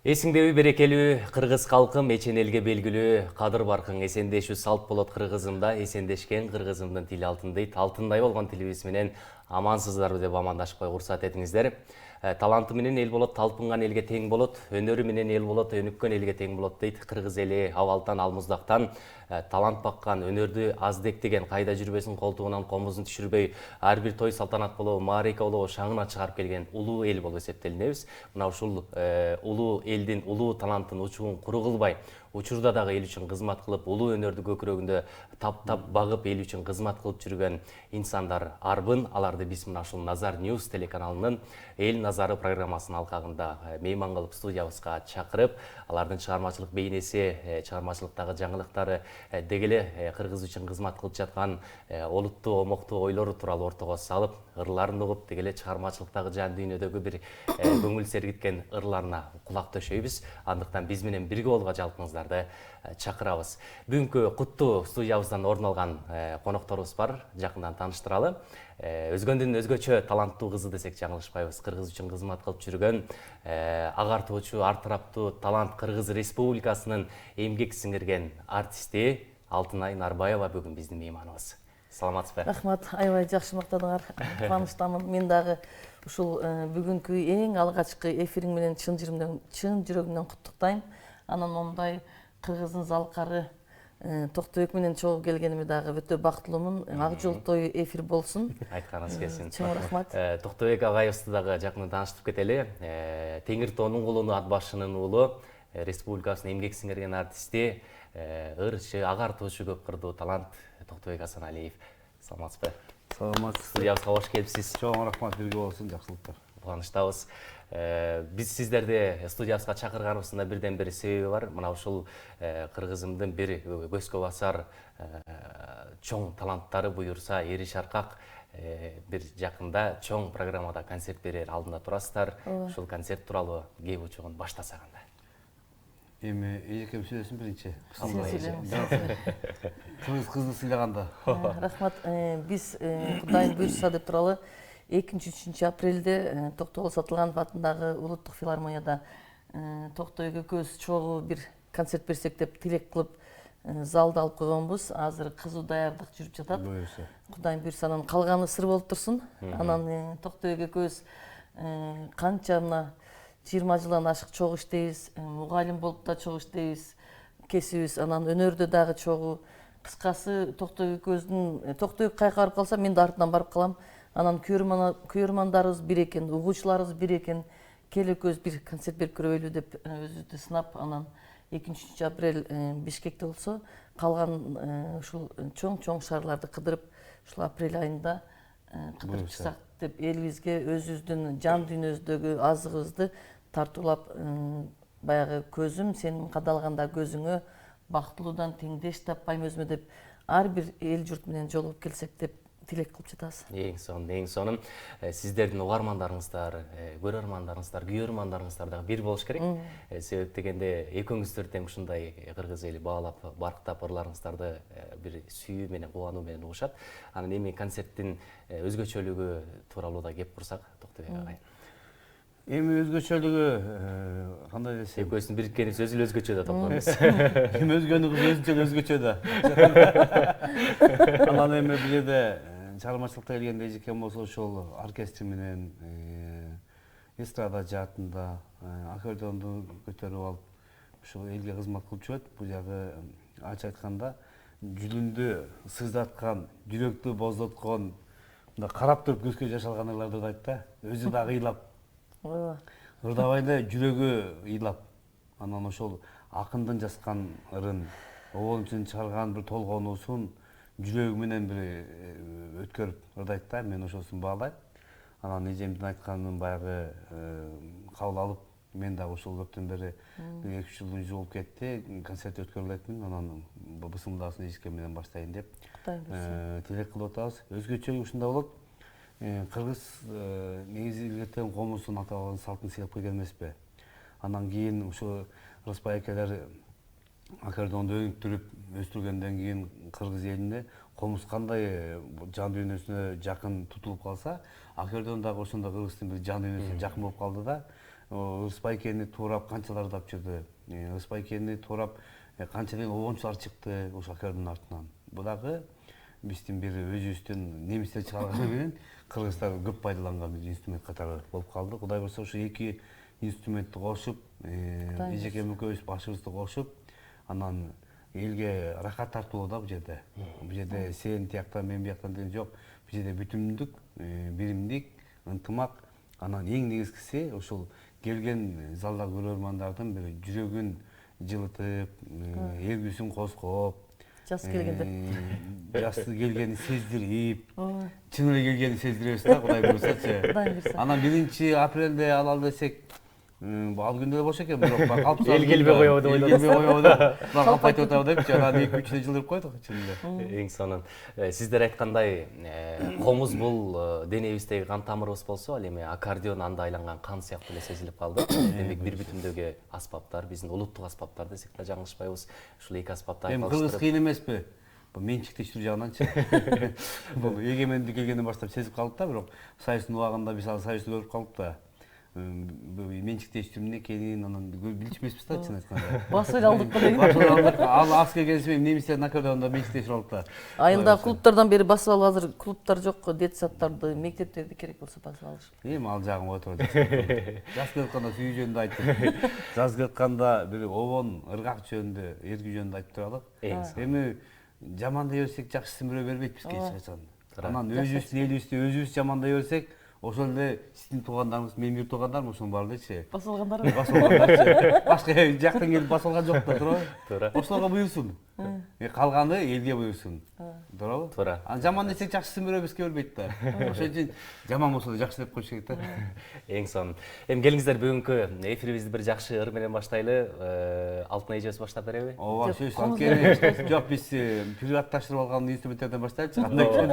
Эсиңдеби берекелүү кыргыз калкым эчен элге белгилүү кадыр баркың эсендешүү салт болот кыргызымда эсендешкен кыргызымдын тили алтын дейт. Алтындай болгон тилибиз менен амансыздарбы деп амандашпай уруксат этиңиздер. Таланты менен эл болот, талпынган элге тең болот, өнөрү менен эл болот, өнүккөн элге тең болот дейт. Кыргыз эли абалдан алмуздактан талант баккан, өнөрдү аздектеген, кайда жүрбөсүн колтугунан комузун түшүрбөй, ар бир той салтанат болобу, маарика болобу шаңына чыгарып келген улуу эл болуп эсептелинебиз. Мына ушул улуу элдин улуу талантын учугун куру кылбай, учурда дагы эл үчүн кызмат кылып, улуу өнөрдү көкүрөгүндө таптап багып эл үчүн кызмат кылып жүргөн инсандар арбын. Аларды биз мына ушул Назар Ньюс телеканалынын Эл назары программасынын алкагында мейман кылып студиябызга чакырып, алардын чыгармачылык бейнеси, чыгармачылыктагы жаңылыктары деги эле кыргыз үчүн кызмат кылып жаткан олуттуу омоктуу ойлору тууралуу ортого салып, ырларын угуп, деги эле чыгармачылыктагы жан дүйнөдөгү бир көңүл сергиткен ырларына кулак төшөйбүз. Андыктан биз менен бирге болууга жалпыңыздарды чакырабыз. Бүгүнкү куттуу студиябыздан орун алган конокторубуз бар, жакындан тааныштыралы. Өзгөндүн өзгөчө таланттуу кызы десек жаңылышпайбыз. Кыргыз үчүн кызмат кылып жүргөн агартуучу, ар тараптуу талант, Кыргыз Республикасынын эмгек сиңирген артисти Алтынай Нарбаева бүгүн биздин мейманыбыз. Саламатсызбы? Рахмат, аябай жакшы мактадыңар. Кубанычтамын. Мен дагы ушул бүгүнкү эң алгачкы эфириң менен чын жүрөгүмдөн куттуктайм. Анан мондай кыргыздын залкары Токтойбек менен чогуу келгениме дагы өтө бактылуумун. Ак жол тою эфир болсун. Айтканыңыз келсин. Чоң рахмат. Токтойбек агайыбызды дагы жакындан тааныштырып кетели. Теңир тоонун кулуну, ат башынын уулу, республикасынын эмгек сиңирген артисти, ырчы, агартуучу, көп кырдуу талант Токтойбек Асаналиев. Саламатсызбы? Саламатсыз. Студиябызга кош келипсиз. Чоң рахмат, бирге болсун, жакшылыктар. Кубанычтабыз. Биз сиздерди студиябызга чакырганыбыздын бирден бир себеби бар. Мына ушул кыргызымдын бир көзгө басар чоң таланттары буюрса, эри шаркак бир жакында чоң программада концерт берер алдында турасыздар. Ушул концерт тууралуу кеп учугун баштасак анда. Эми эжекем сүйлөсүн биринчи. Кыргыз Кызды сыйлаганда. Рахмат. Биз Кудайым буйрса деп туралы 2-3 апрелде Токтогул Сатылганов атындагы улуттук филармонияда Токтойго көз чогуу бир концерт берсек деп тилек кылып залды алып койгонбуз. Азыр кызуу даярдык жүрүп жатат. Кудайым буйрса, анан калганы сыр болуп турсун. Анан Токтойго көз канча мына 20 жылдан ашык чогуу иштейбиз. Мугалим болуп да чогуу иштейбиз. Кесибиз, анан өнөрдө дагы чогуу. Кыскасы Токтойго көздүн Токтойго кайка барып калса, мен да артынан барып калам. Анан көрөрмандарыбыз бир экен, угуучуларыбыз бир экен. Келе көз бир концерт берип көрөлү деп өзүбүздү сынап, анан 2-3 апрель Бишкекте болсо, калган ушул чоң шаарларды кыдырып, ушул апрель айында кыдырып чыксак деп элибизге өзүбүздүн жан дүйнөбүздөгү азыгыбызды тартуулап, баягы көзүм сенин кадалганда көзүңө, бактылуудан теңдеш таппайм өзүмө деп ар бир эл журт менен жолугуп келсек деп тилек кылып жатабыз. Эң сонун. Сиздердин угармандарыңыздар, көрөрмандарыңыздар, күйөрмандарыңыздар дагы бир болуш керек. Себеп дегенде экөөңүздөр тең ушундай кыргыз эли баалап, барктап ырларыңыздарды бир сүйүү менен, кубануу менен угушат. Анан эми концерттин өзгөчөлүгү тууралуу да кеп турсак, Токтойбек агай. Эми өзгөчөлүгү кандай десем? Экөөсүн бириккени сөзү эле өзгөчө да токтойбуз. Эми өзгөнүн өзгөчө да. Анан эми бул жерде чыгармачылыкка келгенде эжекем болсо ошол оркестр менен эстрада жаатында аккордеонду көтөрүп алып ушул элге кызмат кылып жүрөт. Бул жагы ачык айтканда жүлүндү сыздаткан, жүрөктү боздоткон, мындай карап туруп көзгө жаш алган ырларды ырдайт да. Өзү дагы ыйлап. Ырдабай эле жүрөгү ыйлап. Анан ошол акындын жазган ырын, обон үчүн чыгарган бир толгоонусун жүрөгү менен бир өткөрүп ырдайт да. Мен ошосун баалайм. Анан эжемдин айтканын баягы кабыл алып, мен дагы ошол көптөн бери 2-3 жылдын жүзү болуп кетти. Концерт өткөрүп элетмин. Анан бысымдаасын эжекем менен баштайын деп тилек кылып атабыз. Өзгөчөлүгү ушунда болот. Кыргыз негизи илгертен комузун ата-бабанын салтын сыйлап келген эмеспи? Анан кийин ушу Рыспай экелер аккордеонду өнүктүрүп өстүргөндөн кийин кыргыз элине комуз кандай жан дүйнөсүнө жакын тутулуп калса, аккордеон дагы ошондой кыргыздын бир жан дүйнөсүнө жакын болуп калды да. Ырысбайкени туурап канчалар дап жүрдү. Ырысбайкени туурап канчалык обончулар чыкты ошол акердин артынан. Бул дагы биздин бир өзүбүздүн немистер чыгарганы менен кыргыздар көп пайдаланган бир инструмент катары болуп калды. Кудай буюрса ушу эки инструментти кошуп, эжекем экөөбүз башыбызды кошуп, анан элге рахат тартуу да бул жерде. Бул жерде сен тияктан, мен бияктан деген жок. Бул жерде бүтүндүк, биримдик, ынтымак, анан эң негизгиси ушул келген залдагы көрөрмандардын бир жүрөгүн жылытып, эгүүсүн козгоп, жас келгенде жасы келгенин сездирип, чын эле келгенин сездиребиз да, Кудай буюрсачы. Анан 1-апрелде алалы десек, ал күндө эле бош экен, бирок калп эл келбей коебу деп ойлодум. Эл келбей коебу деп, калп айтып атабы депчи, анан 2-3 жыл жылдырып койдук чынында. Эң сонун. Сиздер айткандай, комуз бул денебиздеги кан тамырыбыз болсо, ал эми аккордеон анда айланган кан сыяктуу эле сезилип калды. Демек бир бүтүндөгү аспаптар, биздин улуттук аспаптар десек да жаңылышпайбыз. Ушул эки аспапты Эми кыргыз кыйын эмеспи? Бул менчиктештирүү жагынанчы. Бул эгемендик келгенден баштап сезип калдык да, бирок Союздун убагында биз ал Союзду көрүп калдык да. Менчиктештирүү эмне экенин анан билишпейбиз да, чын айтканда. басып алдык деген. Басып алдык. Ал аз келгенси менен немистердин аккордеондо менчиктешип алдык да. Айылда клубтардан бери басып алып, азыр клубтар жок, детсадтарды, мектептерди керек болсо басып алыш. Эми ал жагын кое тургула. Жаз келатканда сүйүү жөнүндө айттым. Жаз келатканда бир обон, ыргак жөнүндө, эргүү жөнүндө айтып туралык. Эми жамандай берсек жакшысын бирөө бербейт бизге эч качан. Анан өзүбүздүн элибизди өзүбүз жамандай берсек, ошол эле сиздин туугандарыңыз, менин бир туугандарым ошонун баары элечи. Басып алгандар. Басып алгандарчы. Башка жактан келип басып алган жок да, туурабы? Туура. Ошолорго буйрсун. Калганы элге буйрсун. Туурабы? Туура. Анан жаман десек жакшысын бирөө бизге бербейт да. Ошон үчүн жаман болсо да жакшы деп коюш керек да. Эң сонун. Эми келиңиздер, бүгүнкү эфирибизди бир жакшы ыр менен баштайлы. Алтын эжебиз баштап береби? Ооба, сөз анткени жок, биз приватташтырып алган инструменттерден баштайлычы. Кандай экен?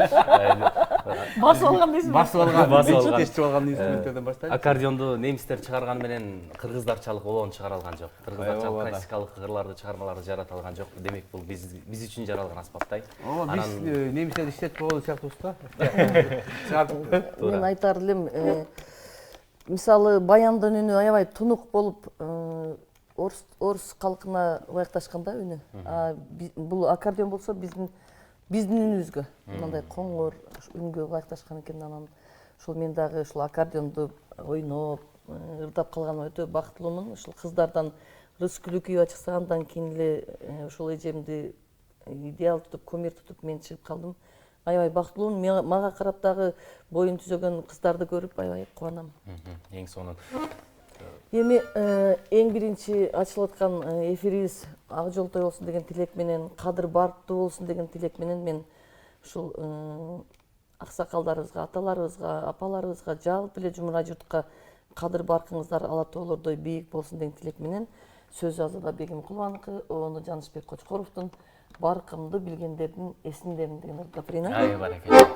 Басып алган дейсиз. Басып алган, алган. тештип алган инструменттерден баштайлычы. Аккордеонду немистер чыгарганы менен кыргыздарчалык обон чыгара алган жок. Кыргыздарчалык классикалык ырларды, чыгармаларды жарата алган жок. Демек бул биз үчүн жаралган аспаптай. Ооба, биз немистерди иштетип койгон сыяктуубуз да. Мен айтар элем, мисалы баяндын үнү аябай тунук болуп, орус калкына ылайыкташкан да үнү. Бул аккордеон болсо биздин үнүбүзгө мындай коңур үнгө ылайыкташкан экен. Анан ошол мен дагы ушул аккордеонду ойноп, ырдап калганыма өтө бактылуумун. Ушул кыздардан Рыскүлү күйүп ачыкса, андан кийин эле ушул эжемди идеал тутуп, кумир тутуп мен чыгып калдым. Аябай бактылуумун. Мага карап дагы боюн түзөгөн кыздарды көрүп аябай кубанам. Эң сонун. Эми эң биринчи ачылып аткан эфирибиз ак жолтой болсун деген тилек менен, кадыр барктуу болсун деген тилек менен мен ушул аксакалдарыбызга, аталарыбызга, апаларыбызга, жалпы эле жумура журтка кадыр баркыңыздар ала тоолордой бийик болсун деген тилек менен сөз Азада Бегимкулованыкы, ону Жанышбек Кочкоровдун баркымды билгендердин эсиндемин деген гапырайын. Ай, баракалла.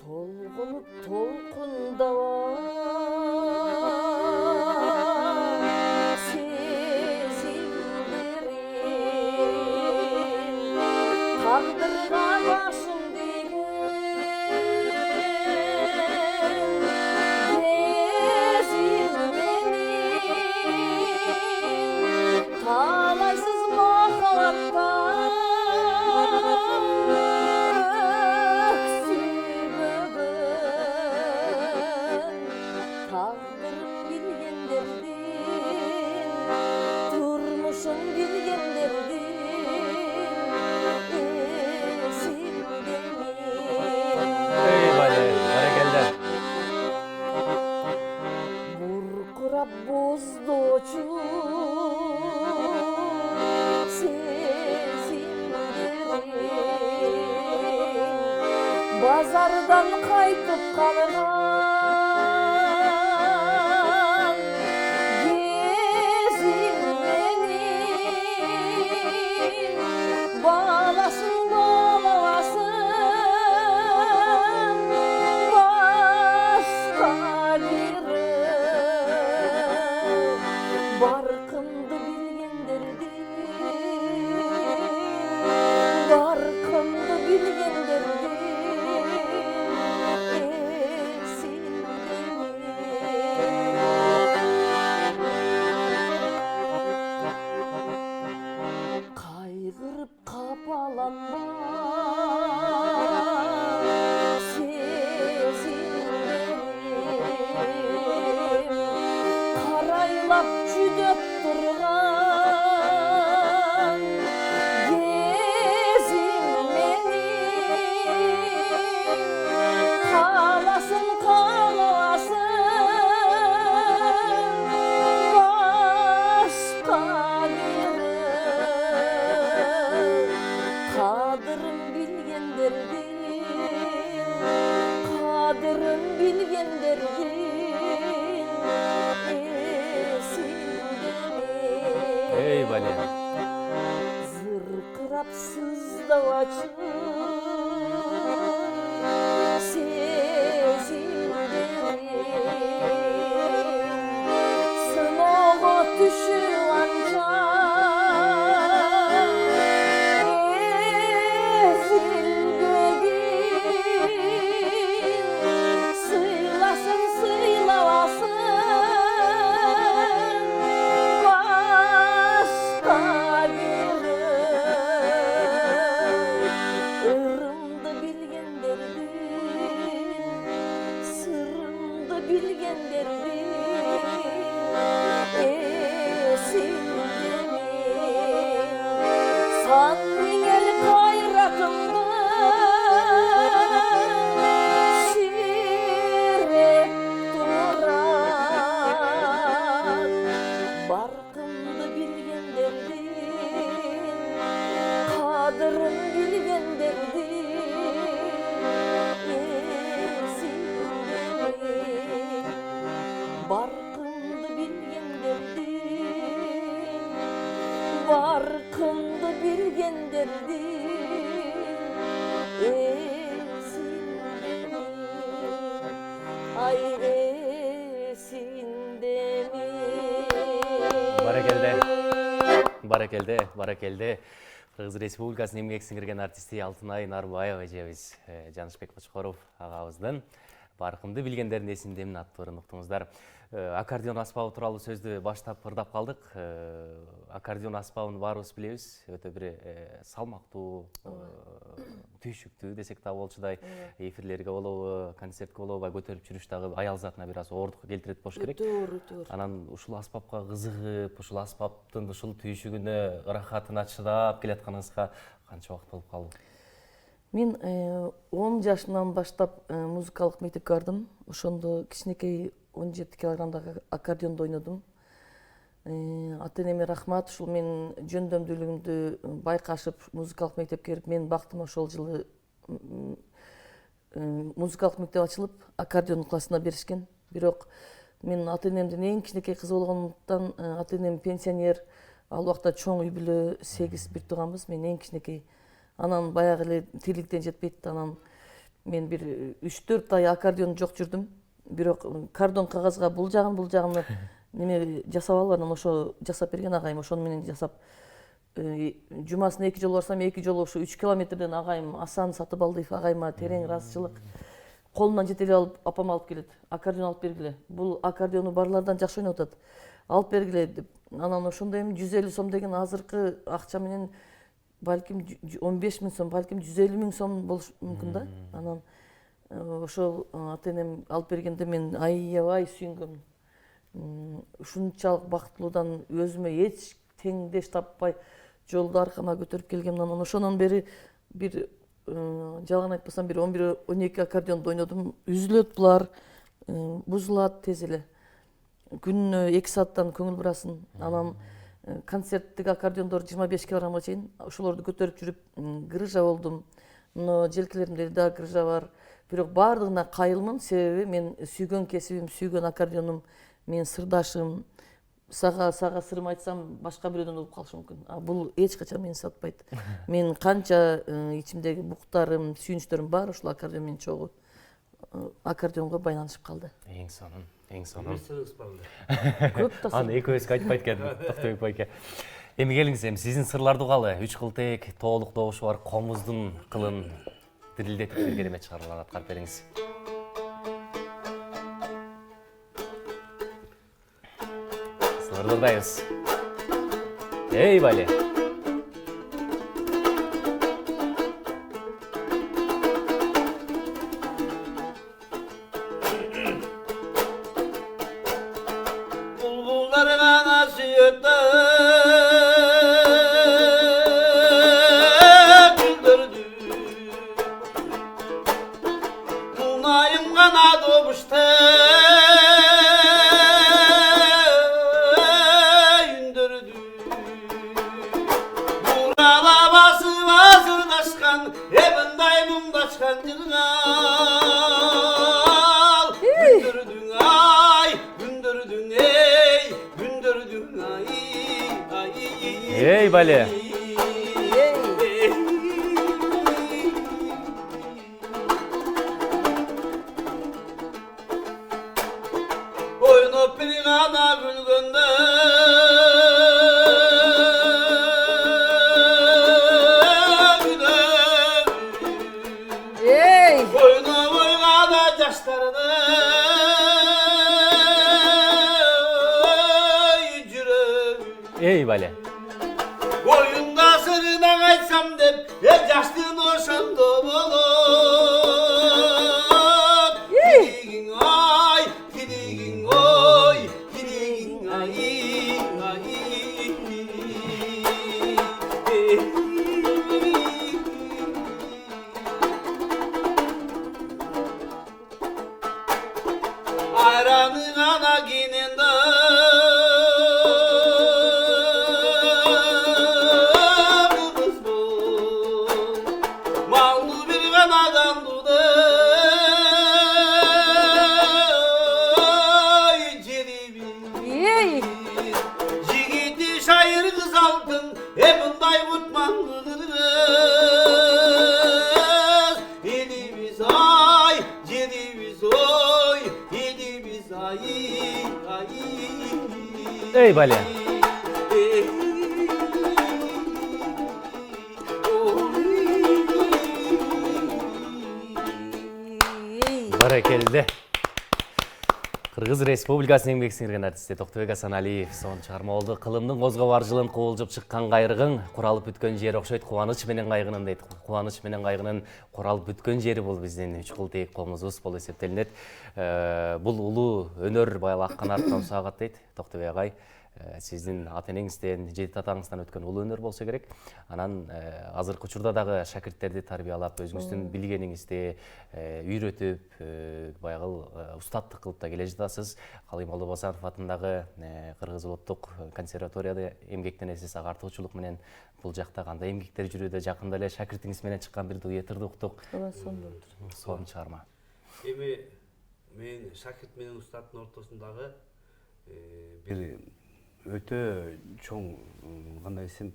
Толкунуп толкундап тагдырга башым деген менен талайсыз махабаттан өксүбөгөн тагдыр билгендердин турмушун билгендердин буркурап боздочу сезимдерим базардан кайтып калган кезим менен баласын Vale. Zırkırap sızlavacı sezimlerim Sınava düşür ancak Sıylasın sıylavasın başka Irımdı bilgen derdin, sırrımdı bilgen derdin esindemi san el gayratımdı şirek durar barkımdı bilgen derdin kadırın bilgen derdin esindemi barkımdı bilgen derdin barkımdı bilgen derdin esindemi ay esindemi Barakelde. Barakelde, barakelde. Кыргыз Республикасынын эмгек сиңирген артисти Алтынай Нарбаева эжебиз Жанышбек Кочкоров агабыздын баркымды билгендердин эсиндемин аттууларын уктуңуздар. Аккордеон аспабы тууралуу сөздү баштап ырдап калдык. Аккордеон аспабын баарыбыз билебиз. Өтө бир салмактуу, түйшүктүү десек да болчудай. Эфирлерге болобу, концертке болобу көтөрүп жүрүш дагы аял затына бир аз оордук келтирет болуш керек. Анан ушул аспапка кызыгып, ушул аспаптын ушул түйшүгүнө, ырахатына чыдап келатканыңызга канча убакыт болуп калды? Мен 10 жашымдан баштап музыкалык мектепке бардым. Ошондо кичинекей 17 килограммдагы аккордеондо ойнодум. Ата-энеме рахмат, ушул менин жөндөмдүүлүгүмдү байкашып, музыкалык мектепке кирип, менин бактыма ошол жылы музыкалык мектеп ачылып, аккордеон классына беришкен. Бирок мен ата-энемдин эң кичинекей кызы болгондуктан, ата-энем пенсионер, ал убакта чоң үй бүлө 8 бир тууганбыз, мен эң кичинекей. Анан баягы эле тийликтен жетпейт, анан мен бир 3-4 ай аккордеон жок жүрдүм. Бирок кардон кагазга бул жагын неме жасап алып, анан ошо жасап берген агайым, ошону менен жасап жумасына 2 жолу барсам, 2 жолу ошо 3 километрден агайым Асан Сатыбалдиев агайыма терең ыраазычылык колунан жете эле алып апам алып келет. Аккордеон алып бергиле. Бул аккордеону барлардан жакшы ойноп атат. Алып бергиле деп. Анан ошондо эми 150 сом деген азыркы акча менен балким 15 000 сом, балким 150 000 сом болуш мүмкүн да. Анан ошол ата-энем алып бергенде мен аябай сүйүнгөм. Ушунчалык бактылуудан өзүмө эч теңдеш таппай жолду аркама көтөрүп келгемден анан ошондон бери бир жалган айтпасам бир 11-12 аккордеондо ойнодум. Үзүлөт булар, бузулат тез эле. Күнүнө 2 сааттан көңүл бурасың. Анан концерттик аккордеондор 25 килограммга чейин ошолорду көтөрүп жүрүп грыжа болдум. Но желкелеримде да грыжа бар. Бирок баардыгына кайылмын, себеби мен сүйгөн кесибим, сүйгөн аккордеонум, менин сырдашым. Сага сырым айтсам башка бирөөдөн угуп калышы мүмкүн. А бул эч качан мени сатпайт. Мен канча ичимдеги буктарым, сүйүнүчтөрүм бар ушул аккордеон менен чогуу аккордеонго байланышып калды. Эң сонун, эң сонун. Көп да. Аны экөөбүзгө айтпайт экен, Токтойбек байке. Эми келиңиз, эми сиздин сырларды угалы. 3 кылтек, тоолук добушу бар комуздун кылын дирилдетип бир керемет чыгармалар аткарып бериңиз. Сырлардайбыз. Эй, Вали. бале. Oynup bir ana gülgünde Ey! Oynup oynada yaşlarını yürü Ey bale. Oyunda sırrına kaçsam dep yaşlığın oşanda olur Gidigin ay, gidigin oy, gidigin ay, ay Ayranın ana gininde kız bu Mallı bir kanadan dudu Ey! Yigiti şair kız aldın bunday mutman kız Elimiz ay, celimiz oy Elimiz ay, ay Ey bale. Barakelde. Кыргыз Республикасынын эмгек сиңирген артисти Токтобек Асаналиев сонун чыгарма болду. Кылымдын козго баржылын кубулжуп чыккан кайрыгың куралып бүткөн жери окшойт. Кубаныч менен кайгынын дейт. Кубаныч менен кайгынын куралып бүткөн жери бул биздин үч кыл тейик колубуз болуп эсептелинет. Бул улуу өнөр баягы аккан артынан сагат дейт Токтобек агай. Сиздин ата энеңизден, жети атаңыздан өткөн улуу өнөр болсо керек. Анан азыркы учурда дагы шакирттерди тарбиялап, өзүңүздүн билгениңизди үйрөтүп, баягы устаттык кылып да келе жатасыз. Калым Алыбасанов атындагы Кыргыз улуттук консерваторияда эмгектенесиз. Агартуучулук менен бул жакта кандай эмгектер жүрүүдө, жакында эле шакиртиңиз менен чыккан бир дуэттерди уктук. Сонун чыгарма. Эми мен шакирт менен устаттын ортосундагы бир өтө чоң кандай десем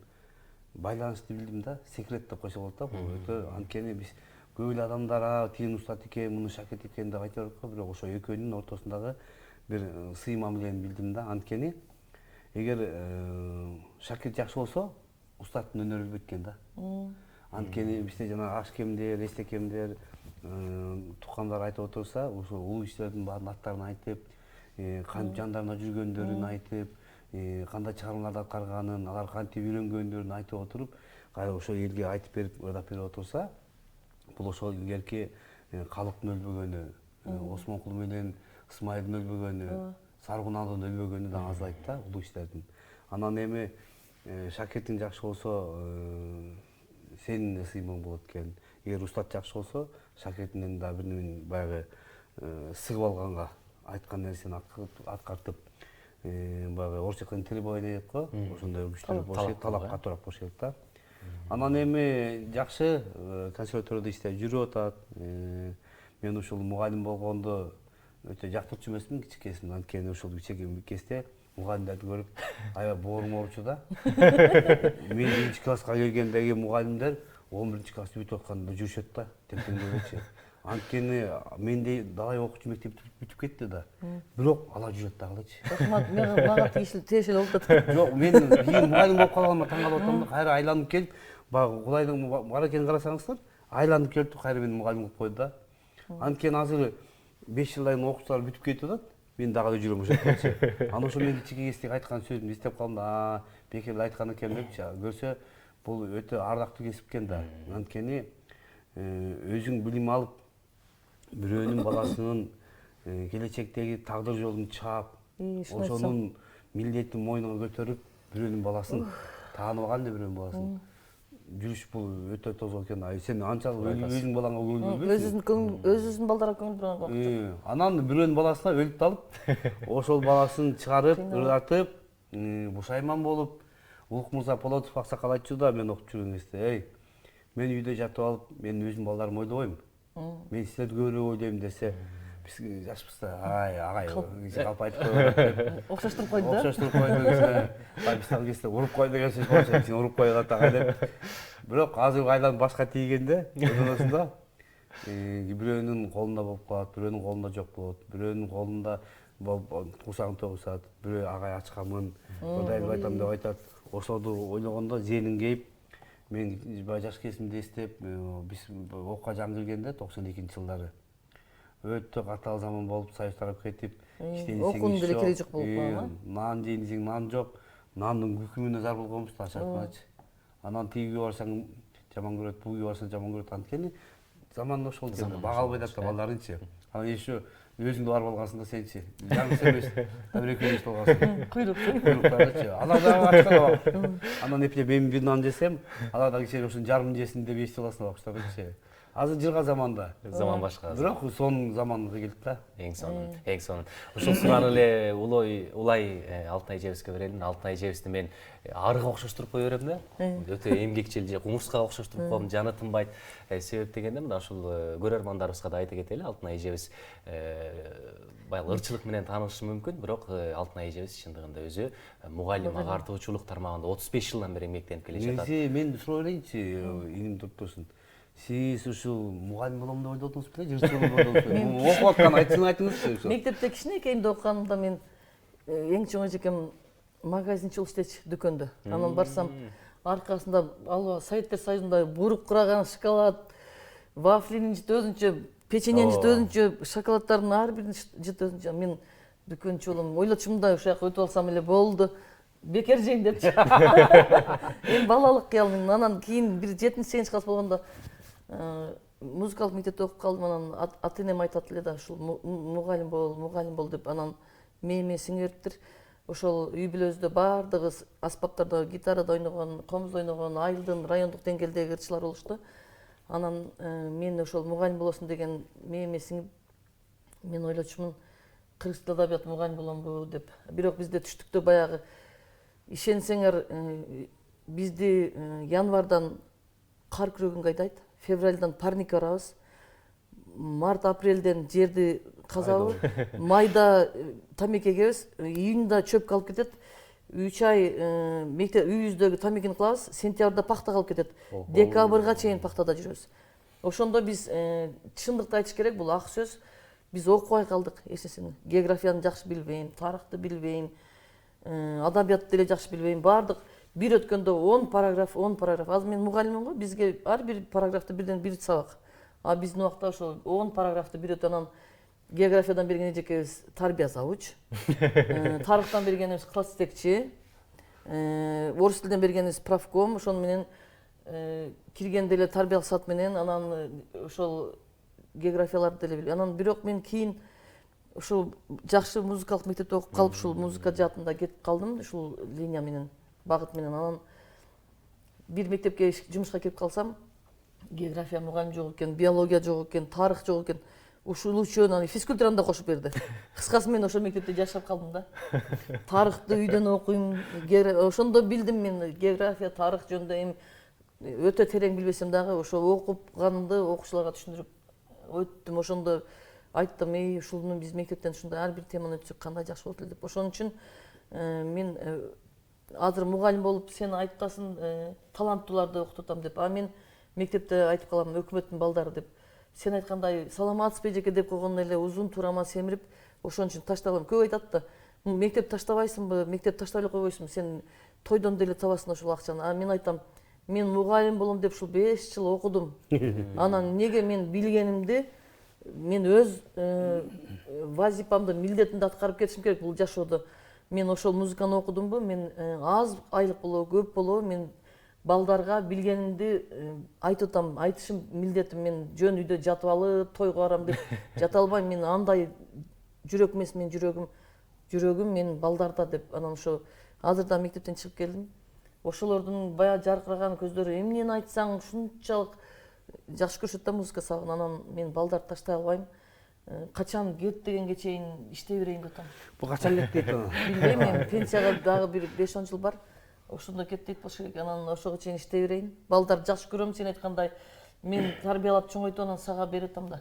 байланышты билдим да, секрет деп койсо болот да. Бул өтө анткени биз көп эле адамдар тигин устат экен, муну шакирт экен деп айта берет го, бирок ошо экөөнүн ортосундагы бир сый мамилени билдим да. Анткени эгер шакирт жакшы болсо, устаттын өнөрү өлбөйт экен да. Анткени бизде жана ашкемдер, эстекемдер, тукандар айтып отурса, ошо улуу кишилердин баардын аттарын айтып, кантип жандарында жүргөндөрүн айтып, кандай чыгармаларды аткарганын, алар кантип үйрөнгөндөрүн айтып отуруп, кайра ошо элге айтып берип, ырдап берип отурса, бул ошол илгерки калктын өлбөгөнү, Осмонкул менен Ысмайылдын өлбөгөнү, Саркуналдын өлбөгөнү да азайт да, улуу кишилердин. Анан эми шакиртиң жакшы болсо, сенин сыймың болот экен. Эгер устат жакшы болсо, шакиртинен да бир немен баягы сыгып алганга айткан нерсени аткартып, баягы орусча айтканда требование дейт го, ошондой күчтүү болуш керек, талап катуураак болуш керек да. Анан эми жакшы консерваторияда иштеп жүрүп атат. Мен ушул мугалим болгондо өтө жактырчу эмесмин кичикесинен, анткени ушул кичике кезде мугалимдерди көрүп аябай боорум ооручу да. Мен 1-класска келгендеги мугалимдер 11-классты бүтүп атканда жүрүшөт да, теңдегечи. Анткени менде далай окуучу мектеп бүтүп кетти да. Бирок алар жүрөт дагычы. Мага тиешелүү болуп атат. Жок, мен мугалим болуп калганыма таң калып атам да, кайра айланып келип, баягы Кудайдын баракетин карасаңыздар, айланып келип кайра мени мугалим кылып койду да. Анткени азыр 5 жылдан окуучулар бүтүп кетип атат. Мен дагы жүрөм ошол. Анан ошо мен кичике кездеги айткан сөзүмдү эстеп калдым да, бекер эле айткан экен депчи. Көрсө, бул өтө ардактуу кесип экен да. Анткени өзүң билим алып, бирөөнүн баласынын келечектеги тагдыр жолун чаап, ошонун милдетин мойнуна көтөрүп, бирөөнүн баласын таанып алган эле бирөөнүн баласын. Жүрүш бул өтө тозоо экен. Сен анчалык өзүң балаңа көңүл бөлбөйсүң. Өзүнүн балдарына көңүл бурган. Анан бирөөнүн баласына өлүп алып, ошол баласын чыгарып, ырдатып, бушайман болуп, Улук Мырза Полотов аксакал айтчу да, мен окуп жүргөн кезде, эй, мен үйдө жатып алып, мен өзүмдүн балдарымды ойлобойм. Мен силерди көбүрөөк ойлойм десе, биз жашпызда агай калп айтып коет. Окшоштуруп койду да? Окшоштуруп койду десе, биз ал кезде уруп кой деген сөз болчу, сен уруп койгат агай деп. Бирок азыр айдан башка тийгенде, өзүнөсүндө бирөөнүн колунда болуп калат, бирөөнүн колунда жок болот, бирөөнүн колунда курсагын тогушат, бирөө агай ачканмын, Кудайым айтам деп айтат. Ошону ойлогондо зээним кейип, мен баягы жаш кезимде эстеп, биз окууга жаңы киргенде 92-жылдары өтө катаал заман болуп, Союз тарап кетип, окуунун деле кереги жок болуп калган. Нан жейин десең нан жок, нандын күкүмүнө зар болгонбуз да ашатмачы. Анан тигиге барсаң жаман көрөт, буга барсаң жаман көрөт. Анткени заман ошол экен, бага албай атат да балдарынчы. Анан еще өзүң бар болгансың да сенчи. Жаңысы эмес, бир экөөбүз болгансың. Куйруктарчы. Анан дагы ачкан. Анан эпиле мен бир нан жесем, ала да кичине ушун жарым жесин деп эстеп аласың бакчыларчы. Азыр жырга заманда. Заман башка. Бирок сонун заманга келди да. Эң сонун, эң сонун. Ушул сурааны эле улай Алтынай эжебизге берелин. Алтынай эжебизди мен арыга окшоштуруп кое берем да. Өтө эмгекчил же кумурскага окшоштуруп коем, жаны тынбайт. Себеп дегенде мына ушул көрөрмандарыбызга да айта кетели. Алтынай эжебиз баягы ырчылык менен таанышы мүмкүн, бирок Алтынай эжебиз чындыгында өзү мугалим, агартуучулук тармагында 35 жылдан бери эмгектенип келе жатат. Мен суроо берейинчи, иңим туруп турсун. Сиз ушул мугалим болом деп ойдодуңуз беле, жырчы болом деп ойдодуңузбу? Окуп аткан айтыңызчы. Мектепте кичинекейимде окуганымда мен эң чоң эжекем магазинчи болуп иштечи, дүкөндө. Анан барсам, аркасында ал Советтер Союзунда бурук кураган шоколад, вафлинин жыты өзүнчө, печеньенин жыты өзүнчө, шоколаддардын ар биринин жыты өзүнчө. Мен дүкөнчү болом, ойлочумун да, ушул жака өтүп алсам эле болду. Бекер жейин депчи. Эми балалык кыялым. Анан кийин бир 7-8 класс болгондо музыкалык мектепте окуп калдым. Анан ата-энем айтат эле да, ушул мугалим бол деп. Анан мээме сиңериптир. Ошол үй бүлөбүздө баардыгы аспаптарда гитарада ойногон, комузда ойногон айылдын райондук деңгээлдеги ырчылар болушту. Анан мен ошол мугалим болосун деген мээме сиңип, мен ойлочумун, кыргыз тил адабият мугалим боломбу деп. Бирок бизде түштүктө баягы ишенсеңер, бизди январдан кар күрөгөнгө айдайт, февралдан парник барабыз, март-апрелден жерди казабыз, майда тамеки эгебиз, июнда чөп алып кетет, 3 ай мектеп үйүбүздөгү тамекини кылабыз, сентябрда пахта калып кетет, декабрга чейин пахтада жүрөбүз. Ошондо биз чындыкты айтыш керек, бул ак сөз, биз окубай калдык эч нерсени. Географияны жакшы билбейм, тарыхты билбейм, адабиятты деле жакшы билбейм. Баардык бир өткөндө 10 параграф. Азыр мен мугалиммин го, бизге ар бир параграфты бирден бир сабак. А биздин убакта ошо 10 параграфты бир өтүп, анан географиядан берген эжекебиз тарбия завуч, тарыхтан бергенибиз класс жетекчи, орус тилинен бергенибиз правком, ошону менен киргенде эле тарбиялык саат менен, анан ошол географияларды деле билип. Анан бирок мен кийин ушул жакшы музыкалык мектепте окуп калып, ушул музыка жаатында кетип калдым, ушул линия менен, багыт менен. Анан бир мектепке жумушка кирип калсам, география мугалим жок экен, биология жок экен, тарых жок экен. Ушул үчөөнү физкультураны да кошуп берди. Кыскасы мен ошол мектепте жашап калдым да. Тарыхты үйдөн окуйм, ошондо билдим мен география, тарых жөнүндө эми өтө терең билбесем дагы ошо окуганымды окуучуларга түшүндүрүп өттүм. Ошондо айттым, ушуну биз мектептен ушундай ар бир теманы өтсөк кандай жакшы болот эле деп. Ошон үчүн мен азыр мугалим болуп сен айткансың, таланттууларды окутутам деп. А мен мектепте айтып калам, өкмөттүн балдары деп. Сен айткандай саламатсызбы эжеке деп койгондо эле узун турама семирип, ошон үчүн таштагам. Көп айтат да, мектеп таштабайсыңбы, мектеп таштап эле койбойсуңбу, сен тойдон деле табасың ошол акчаны. А мен айтам, мен мугалим болом деп ушул 5 жыл окудум. Анан неге мен билгенимди мен өз вазипамды, милдетимди аткарып кетишим керек бул жашоодо. Мен ошол музыканы окудумбу, мен аз айлык болобу, көп болобу, мен балдарга билгенимди айтып атам, айтышым милдетим. Мен жөн үйдө жатып алып, тойго барам деп жата албайм. Мен андай жүрөк эмес, мен жүрөгүм мен балдарда деп. Анан ошо азыр да мектептен чыгып келдим. Ошолордун баягы жаркыраган көздөрү, эмнени айтсаң ушунчалык жакшы көрүшөт да музыка сабагын. Анан мен балдарды таштай албайм. Качан кет дегенге чейин иштей берейин деп атам. Бул качан кет дейт аны? Билбейм, мен пенсияга дагы бир 5-10 жыл бар. Ошондо кет дейт болуш керек. Анан ошого чейин иштей берейин. Балдарды жакшы көрөм, сен айткандай. Мен тарбиялап чоңойтуп анан сага берип атам да.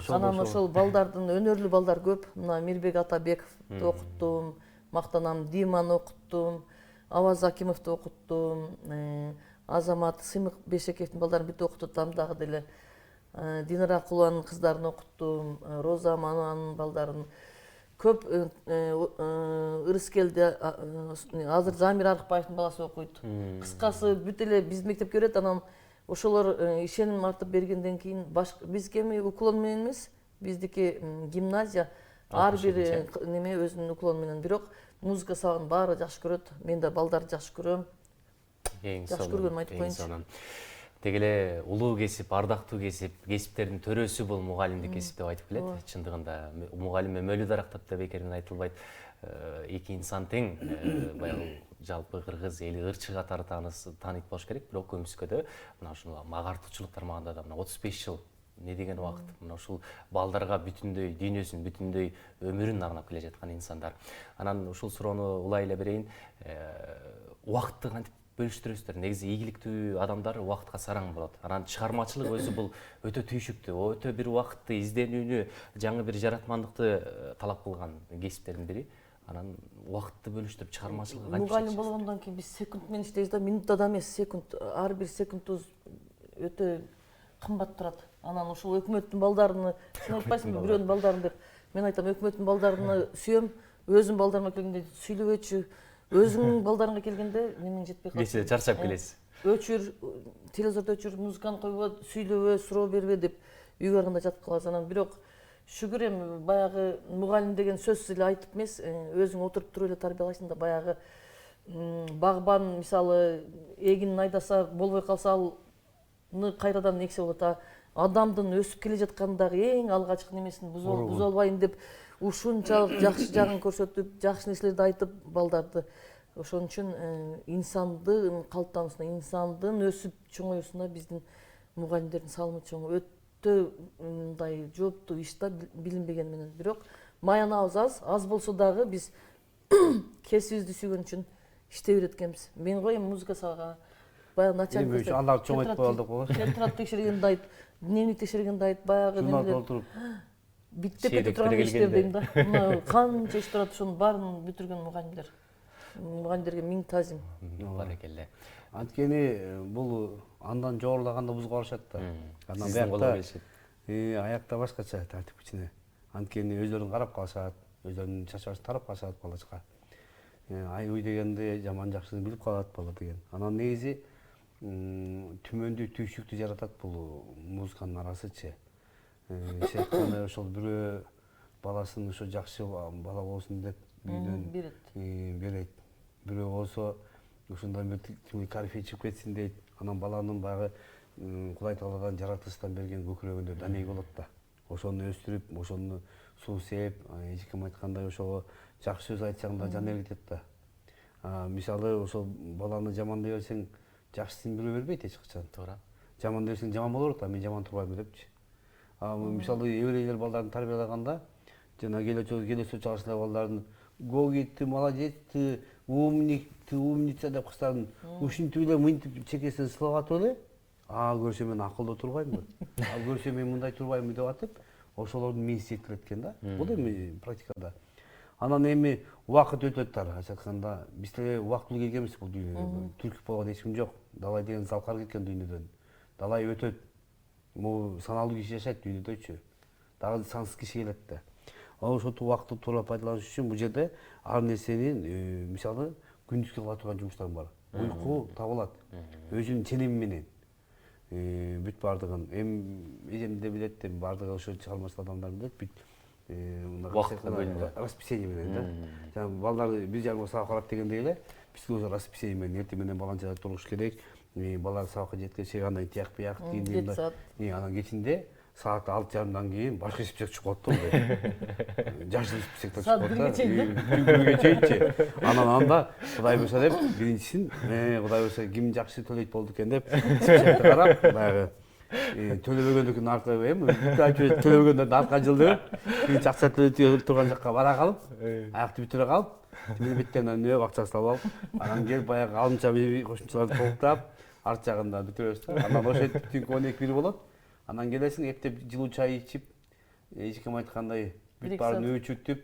Анан ошол балдардын өнөрлүү балдар көп. Мына Мирбек Атабековду окуттум, мактанам Диманы окуттум, Аваз Акимовду окуттум, Азамат Сымык Бешекевдин балдарын бүт окутутам дагы деле. Динара Куланын кыздарын окуттум, Роза Мананын балдарын көп. Ырыскелде азыр Замир Арыкбаевдин баласы окуйт. Кыскасы бүт эле биздин мектепке берет. Анан ошолор ишеним артып бергенден кийин бизге эми уклон менен эмес, биздики гимназия ар бир неме өзүнүн уклону менен. Бирок музыка сабагын баары жакшы көрөт. Мен да балдарды жакшы көрөм. Жакшы көргөнүм айтып коеюнчу. Деги эле улуу кесип, ардактуу кесип, кесиптердин төрөсү бул мугалимдик кесип деп айтып келет. Чындыгында мугалим мөлү дарактап деп бекерден айтылбайт. Эки инсан тең, баягы жалпы кыргыз эли ырчы катары тааныйт болуш керек. Бирок көмүскөдө мына ушул агартуучулук тармагында да мына 35 жыл не деген убакыт. Мына ушул балдарга бүтүндөй дүйнөсүн, бүтүндөй өмүрүн арнап келе жаткан инсандар. Анан ушул суроону улай эле берейин. Убакытты кантип бөлүштүрөсүздөр? Негизи ийгиликтүү адамдар убакытка сараң болот. Анан чыгармачылык өзү бул өтө түйшүктүү, өтө бир убакытты изденүүнү, жаңы бир жаратмандыкты талап кылган кесиптердин бири. Анан убакытты бөлүштүрүп чыгармачылыкка кантип? Мугалим болгондон кийин биз секунд менен иштейбиз да, минутта да эмес, секунд. Ар бир секундубуз өтө кымбат турат. Анан ушул өкмөттүн балдарыны, сен айтпайсыңбы бирөөнүн балдарын деп. Мен айтам, өкмөттүн балдарыны сүйөм, өзүмдүн балдарыма келгенде сүйлөбөчү. Өзүңнүн балдарыңа келгенде менин жетпей калат. Кечээ чарчап келесиз. Өчүр, телевизордо өчүр, музыканы койбо, сүйлөбө, суроо бербе деп үйгө барганда жатып калабыз. Анан бирок шүгүр эми баягы мугалим деген сөзсүз эле айтып эмес, өзүң отуруп туруп эле тарбиялайсың да. Баягы багбан мисалы эгинин айдаса болбой калса аны кайрадан эксе болот. Адамдын өсүп келе жаткандагы эң алгачкы немесин буза албайын деп ушунчалык жакшы жагын көрсөтүп, жакшы нерселерди айтып балдарды. Ошон үчүн инсандын калыптануусуна, инсандын өсүп чоңоюусуна биздин мугалимдердин салымы чоң. Өтө мындай жооптуу иш да, билинбеген менен. Бирок маянабыз аз болсо дагы биз кесибибизди сүйгөн үчүн иштей берет экенбиз. Мен го эми музыка сабагына баягы начальник алар чоң айтпай алдык го. Тетрадь текшергенди айт, дневник текшергенди айт, баягы немелер. Биттеп кете турган иштер дейм да. Мына канча иш турат, ошонун баарын бүтүргөн мугалимдер. Мугалимдерге миң таазим. Баракелде. Анткени бул андан жогорулаганда бузга барышат да. Анан биякта аякта башкача тартип кичине. Анткени өздөрүн карап калышат, өздөрүнүн чачабашын тарап калышат балачка. Ай уй дегенде жаман жакшыны билип калат бала деген. Анан негизи түмөндүү түйшүктү жаратат бул музыканын арасычы. Шейтканы ошол бирөө баласын ошо жакшы бала болсун деп үйдөн берет. Бирөө болсо ушундай бир корифей чыгып кетсин дейт. Анан баланын баягы Кудай Тааладан жаратылыштан берген көкүрөгүндө данеги болот да. Ошону өстүрүп, ошону суу сээп, эжекем айткандай ошого жакшы сөз айтсаң да жан кетет да. Мисалы ошол баланы жамандай берсең, жакшысын бирөө бербейт эч качан. Туура. Жамандай берсең жаман боло берет, мен жаман турбайм депчи. Мисалы еврейлер балдарын тарбиялаганда, жана келесі чалышында балдарын Гоги, ты молодец, ты умник, ты умница деп кыздардын ушинтип эле мынтип чекесинен сылап эле, көрсө мен акылдуу турбаймынбы? Көрсө мен мындай турбаймынбы деп атып, ошолордун мээси жеткилет экен да. Бул эми практикада. Анан эми убакыт өтөт ачык айтканда, биз деле убактылуу келгенбиз бул дүйнөгө. Түркүп болгон эч ким жок. Далай деген залкар кеткен дүйнөдөн. Далай өтөт. Могу саналуу киши жашайт дүйнөдөчү. Дагы сансыз киши келет да. Ошол убакытты туура пайдаланыш үчүн бул жерде ар нерсенин мисалы күндүзгү кыла турган жумуштар бар. Уйку табылат. Өзүнүн ченеми менен. Бүт бардыгын эжем де билет, бардыгы ошо чыгармачыл адамдар билет. Бүт расписание менен да. Жана балдар бир жарым саат карап дегендей эле, бизге өзү расписание менен эртең менен баланчада туруш керек. Балдар сабакка жеткенче кандай тияк бияк кийиндим да. Анан кечинде саат 6:30 кийин башка список чыгып калат да. Жашыл списоктор чыгып калат да. Күнгө чейинчи. Анан анда Кудай буйрса деп биринчисин, Кудай буйрса ким жакшы төлөйт болду экен деп списокто карап, баягы төлөбөгөндүкүн аркы төлөбөгөндөрдүн аркан жылдырып, биринчи акча төлөй турган жакка бара калып, аякты бүтүрө калып, беттен нөө акчасын алып алып, анан келип баягы алымча кошумчаларды толуктап, арт жагында бүтүрөбүз да. Анан ошентип түнкү 12-1 болот. Анан келесиң, эптеп жылуу чай ичип, эчким айткандай бүт Бир-эки баарын саат. өчүртүп,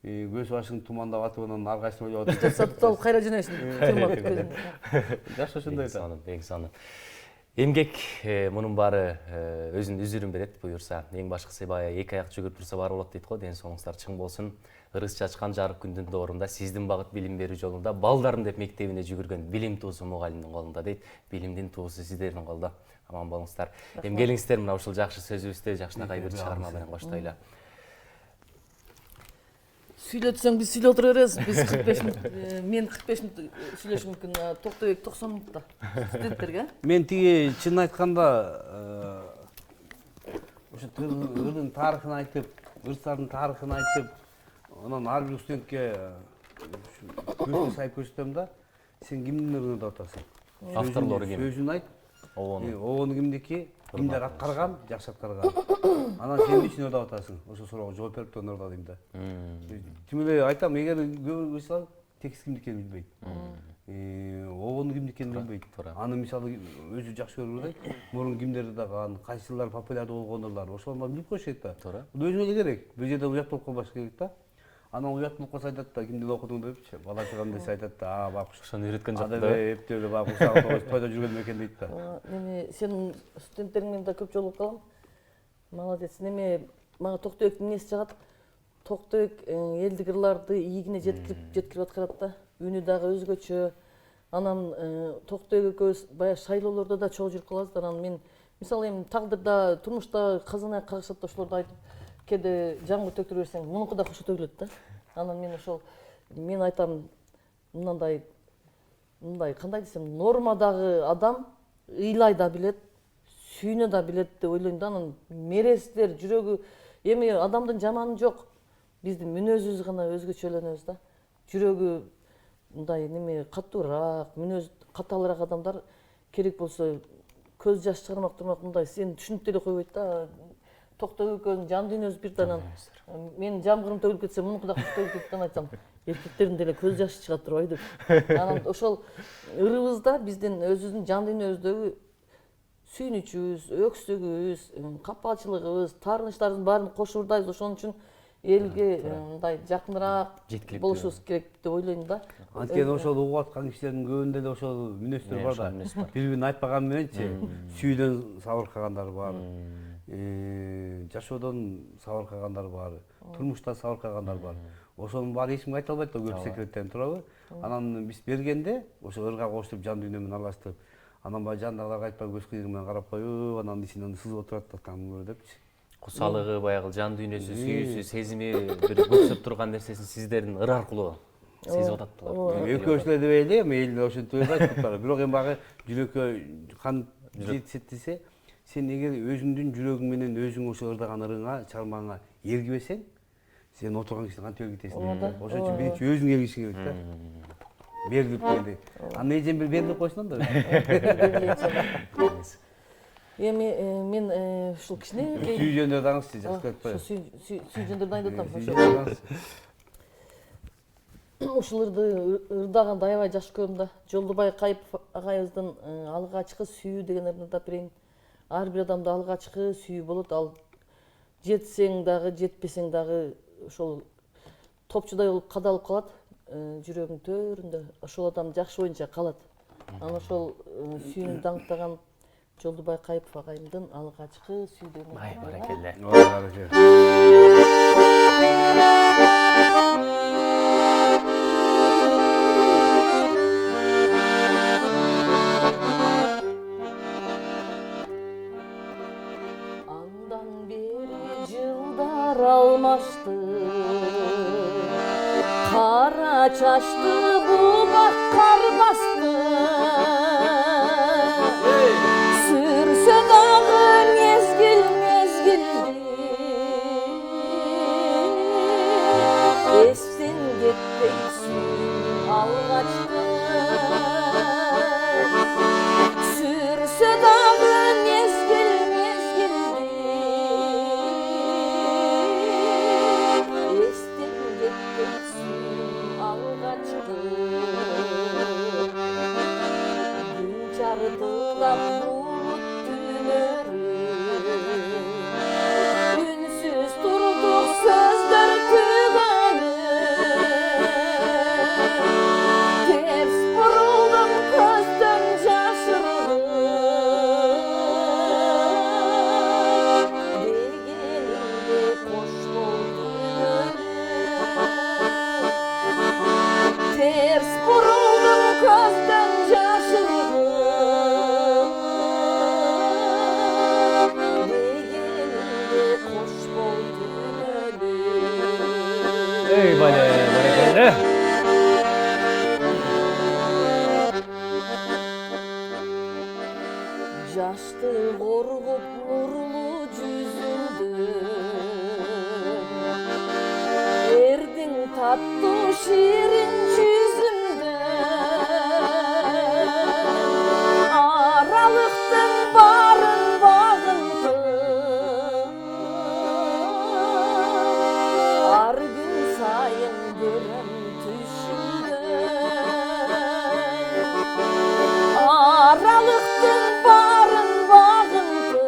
көз башың тумандап атып анан аркачын ойлоп атып. Сатып алып кайра жөнөйсүң. Жакшы ошондой да. Эң сонун. Эмгек мунун баары өзүнүн үзүрүн берет буюрса. Эң башкысы баягы эки аяк жүгүрүп турса баары болот дейт го. Ден соолуңуздар чың болсун. Ырыс чачкан жарык күндүн доорунда сиздин багыт билим берүү жолунда балдарым деп мектебине жүгүргөн билим туусу мугалимдин колунда дейт. Билимдин туусу сиздердин колдо. Аман болуңуздар. Эми келиңиздер мына ушул жакшы сөзүбүздө жакшынакай бир чыгарма менен коштойлу. Сүйлөтсөң биз сүйлөп отура беребиз. Биз 45 мүнөт, мен 45 мүнөт сүйлөшүм мүмкүн. Токтойбек 90 мүнөттө. Студенттерге. Мен тиги чын айтканда ошо ырдын тарыхын айтып, ырыстардын тарыхын айтып, анан ар бир студентке көзүн сайып көрсөтөм да, сен кимдин ырын ырдап атасың? Авторлору ким? Сөзүн айт. Обону. Обону кимдики? Кимдер аткарган, жакшы аткарган. Анан сен үчүн ырдап атасың? Ошол суроого жооп берип туруп ырдадым да. Тим эле айтам, эгер көбү мисалы текст кимдики экенин билбейт. Обону кимдики экенин билбейт. Аны мисалы өзү жакшы көрүп ырдайт. Мурун кимдер ырдаган, кайсылар популярдуу болгондурлар, ошолорду билип коюш керек да. Туура. Бул өзүнө эле керек. Бир жерде уят болуп калбаш керек да. Анан уят болуп калса айтат да, кимден окудуң депчи. Бала чагам десе айтат да, бак Ошону үйрөткөн жок да. адабий эптөөлө бак ушул тойдо жүргөн экен дейт да. Неме сенин студенттериңмен да көп жолугуп калам. Молодец. Неме мага Токтойбектин эмеси жагат. Токтойбек элдик ырларды ийгине жеткирип аткарат да. Үнү дагы өзгөчө. Анан Токтойбек экөөбүз баягы шайлоолордо да чогуу жүрүп калабыз. Анан мен мисалы эми тагдырда, турмушта казанай кагышат да ошолорду айтып, кээде жамгыр төктүрө берсең, мунуку да кошо төгүлөт да. Анан мен айтам, мындай кандай десем, нормадагы адам ыйлай да билет, сүйүнө да билет деп ойлойм да. Анан мерестер, жүрөгү эми адамдын жаманы жок. Биздин мүнөзүбүз гана өзгөчөлөнөбүз да. Жүрөгү мындай неме катуураак, мүнөзү катаалыраак адамдар керек болсо көз жаш чыгармак турмак мындай сени түшүнүп деле койбойт да. Токтойбек экөөбүздүн жан дүйнөбүз бир данан. Мен жамгырым төгүлүп кетсе, мунуку да төгүлүп кетти деп айтсам, эркектердин деле көз жашы чыгат турбайбы деп. Анан ошол ырыбызда биздин өзүбүздүн жан дүйнөбүздөгү сүйүнүчүбүз, өксүгүбүз, капалчылыгыбыз, таарынычтардын баарын кошуп ырдайбыз. Ошон үчүн элге мындай жакыныраак болушубуз керек деп ойлойм да. Анткени ошол угуп аткан кишилердин көбүндө эле ошол мүнөздөр бар да. Бири-бирин айтпаган мененчи сүйүүдөн сабыркагандар бар. Жашоодон сабыркагандар бар. Турмушта сабыркагандар бар. Ошонун баары эч кимге айта албайт да, көп секреттерин, туурабы? Анан биз бергенде ошо ырга коштуруп жан дүйнө менен аралаштырып, анан баягы жандагыларга айтпай көз кыйыгы менен карап коюп, анан ичинен сызып отурат да каңгы депчи. Кусалыгы, баягы жан дүйнөсү, сүйүүсү, сезими бир көксөп турган нерсесин сиздердин ыр аркылуу сезип атат булар. Экөөбүз эле дебейли, эми эл ошентип ырдайт буттар. Бирок эми баягы жүрөккө кан жетисе, сен эгер өзүңдүн жүрөгүң менен өзүң ошо ырдаган ырыңа, чыгармаңа эргибесең, сен отурган кишиден кантип эргитесиң? Ошон үчүн биринчи өзүң эргишиң керек да. Берилип келди. Аны эжем бир берилип койсун да. Эми мен ушул кичинекей Сүй жөнүндө даңызчы жакшы айтпайбы? сүй жөнүндө дайындап атам. Ушул ырды ырдаганды аябай жакшы көрөм да. Жолдубай Кайыпов агайыбыздын алгачкы сүйүү деген ырын ырдап берейин. Ар бир адамда алгачкы сүйүү болот. Ал жетсең дагы, жетпесең дагы ошол топчудай болуп кадалып калат. Жүрөгүң төрүндө ошол адам жакшы боюнча калат. Анан ошол сүйүүнү даңктаган Жолдубай Кайыпов агайымдын алгачкы сүйүү деген. Ай, баракелде. Андан бери жылдар алмашты, кара чачты бубак кар басты. Сүрсө дагы мезгил эстен кетпей сүйүү алгачкы. Сүрсө дагы мезгил эстен кетпей сүйүү алгачкы. Күн чарытылап булут түнөрү, үнсүз Ey bale, barakalla. Жашты коргоп нурлуу жүзүңдү эрдиң таттуу ширин жүзүңдү аралыктын барын багынтып ар күн сайын көрөм түшүмдө аралыктын барын багынтып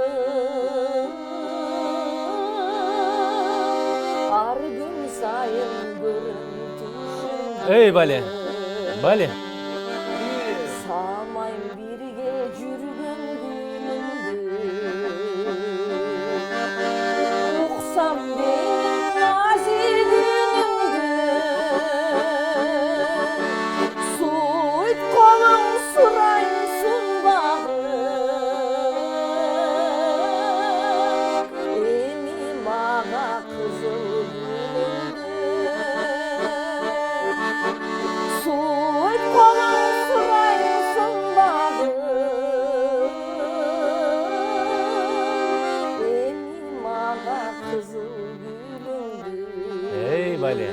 ар күн сайын көрөм түшүмдө Ey bale, bale. Самайм бирге жүргөн күнүмдү уксам дейм назигүнүмдү суйт колуң сурайм сунбагым эми мага кызыл гүлүңдү суйт колуң сурайм сунбагым эми мага кызыл гүлүңдү Ey bale.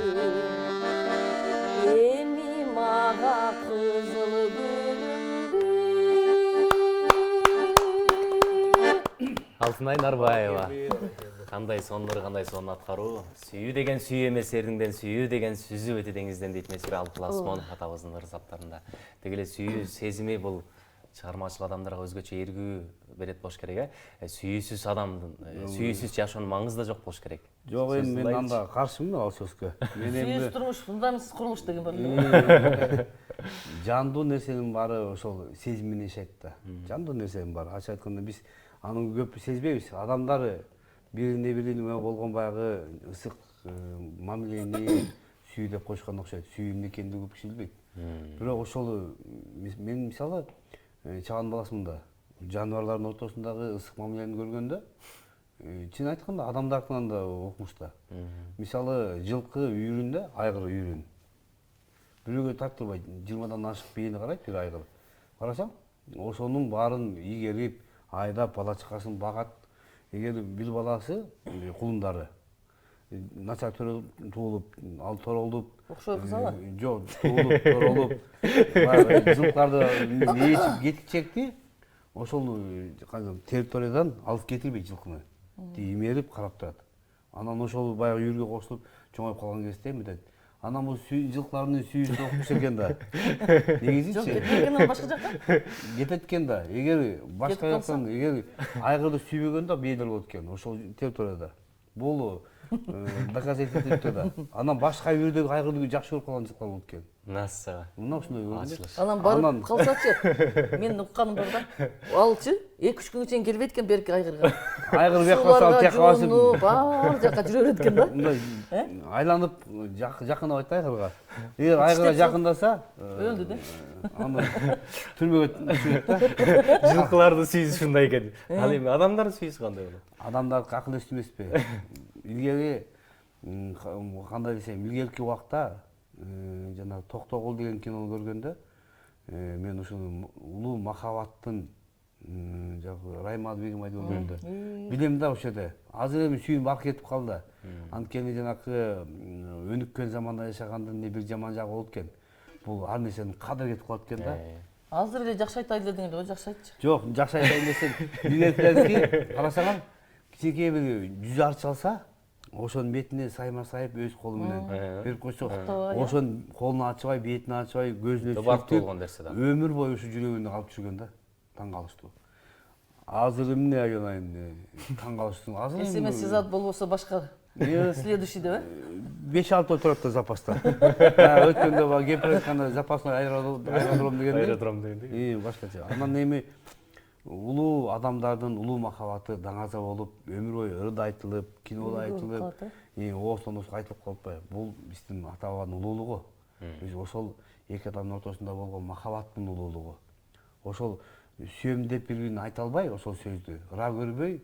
эми мага кызыл гүлүңдү Алтынай Нарбаева. Кандай сонор, кандай сонун аткаруу. Сүйүү деген сүйүү эмес, эрдиңден сүйүү деген сүзүп өтө деңизден дейт Месир Алпыл Асмон атабыздын ырзаптарында. Деги эле сүйүү сезими бул чыгармачыл адамдарга өзгөчө эргүү берет болуш керек, Сүйүүсүз адамдын, сүйүүсүз жашоонун маңызы да жок болуш керек. Жок, эми мен анда каршымын ал сөзгө. Мен сүйүүсүз турмуш фундаментсиз курулуш деген бар. жандуу нерсенин баары ошол сезим менен жашайт да. Жандуу нерсенин баары. Ачык айтканда биз аны көп сезбейбиз. Адамдар бирине бири болгон баягы ысык мамилени сүйүү деп коюшкан окшойт. Сүйүү эмне экендиги көп киши билбейт. Бирок ошол мен мисалы чаган баласымын да жаныбарлардын ортосундагы ысык мамилени көргөндө чын айтканда адамдардыкынан да укмуш да. Мисалы жылкы үйүрүндө айгыр үйүрүн. Бирөөгө тартылбайт, 20-дан ашык бийини карайт бир айгыр. Карасаң, ошонун баарын ийгерип, айдап бала чакасын багат. Эгер бир баласы кулундары начар туулуп, ал торолуп, Окшой кызалы? жок, туулуп, торолуп, баягы жылкыларды ээчип кетичекти, ошол территориядан алып кетилбейт жылкыны. Имерип карап турат. Анан ошол баягы үйүргө кошулуп чоңоюп калган кезде эми дейт. Анан бул жылкылардын сүйүүсү окуш экен да. Негизичи? Жок, кетпеген башка жакка? Кетет экен да. Эгер башка жактан эгер айгырды сүйбөгөн да бейдер болот экен ошол территорияда. Бул доказать этилиптир да. Анан башка үйүрдөгү айгырды жакшы көрүп калган жылкылар болот экен. Массага. Мына ушундай көрүнөт. Анан барып калсачы, мен укканым бар да. Алчы 2-3 күнгө чейин келбейт экен берки айгырга. Айгыр бияка басып, тияка басып, бар жакка жүрө берет экен да. мындай айланып жакындабайт да айгырга. Эгер айгырга жакындаса, Өлдү да. аны түрмөгө түшүрөт да. Жылкылардын сүйүүсү ушундай экен. Ал эми адамдардын сүйүүсү кандай болот? Адамдардыкы акыл эс эмеспи? Илгери кандай десем, илгерки убакта жана Токтогул деген кинону көргөндө мен ушуну улуу махабаттын Райма Бегим айтып көргөндө билем да ошол жерде. Азыр эми сүйүнүп алып кетип калды. Анткени жанакы өнүккөн заманда жашагандын бир жаман жагы болот экен. Бул ар нерсенин кадыры кетип калат экен да. Азыр эле жакшы айтайлы дегенде, о жакшы айтчы. Жок, жакшы айтайын десем, билеттерди карасаңар, кичинекей бир жүз арчы алса, ошонун бетине сайма сайып өз колу менен берип койсо, ошонун колун ачыбай, бетин ачыбай, көзүнө сүртүп, өмүр бою ушу жүрөгүндө калып жүргөн да. Таң калыштуу. Азыр эмне айылайын, таң калыштуу. Азыр СМС жазат болбосо башка следующий деп, 5-6 ой турат да запаста. Өткөндө баа кеп атканда запасын айрылдырам дегенде. Башкача. Анан эми улуу адамдардын улуу махабаты даңаза болуп, өмүр бою ырда айтылып, кинода айтылып, оостон айтылып калпайбы? Бул биздин ата бабанын улуулугу. Биз ошол эки адамдын ортосунда болгон махабаттын улуулугу. Ошол сүйөм деп бири-бирине айта албай ошол сөздү, ыра көрбөй,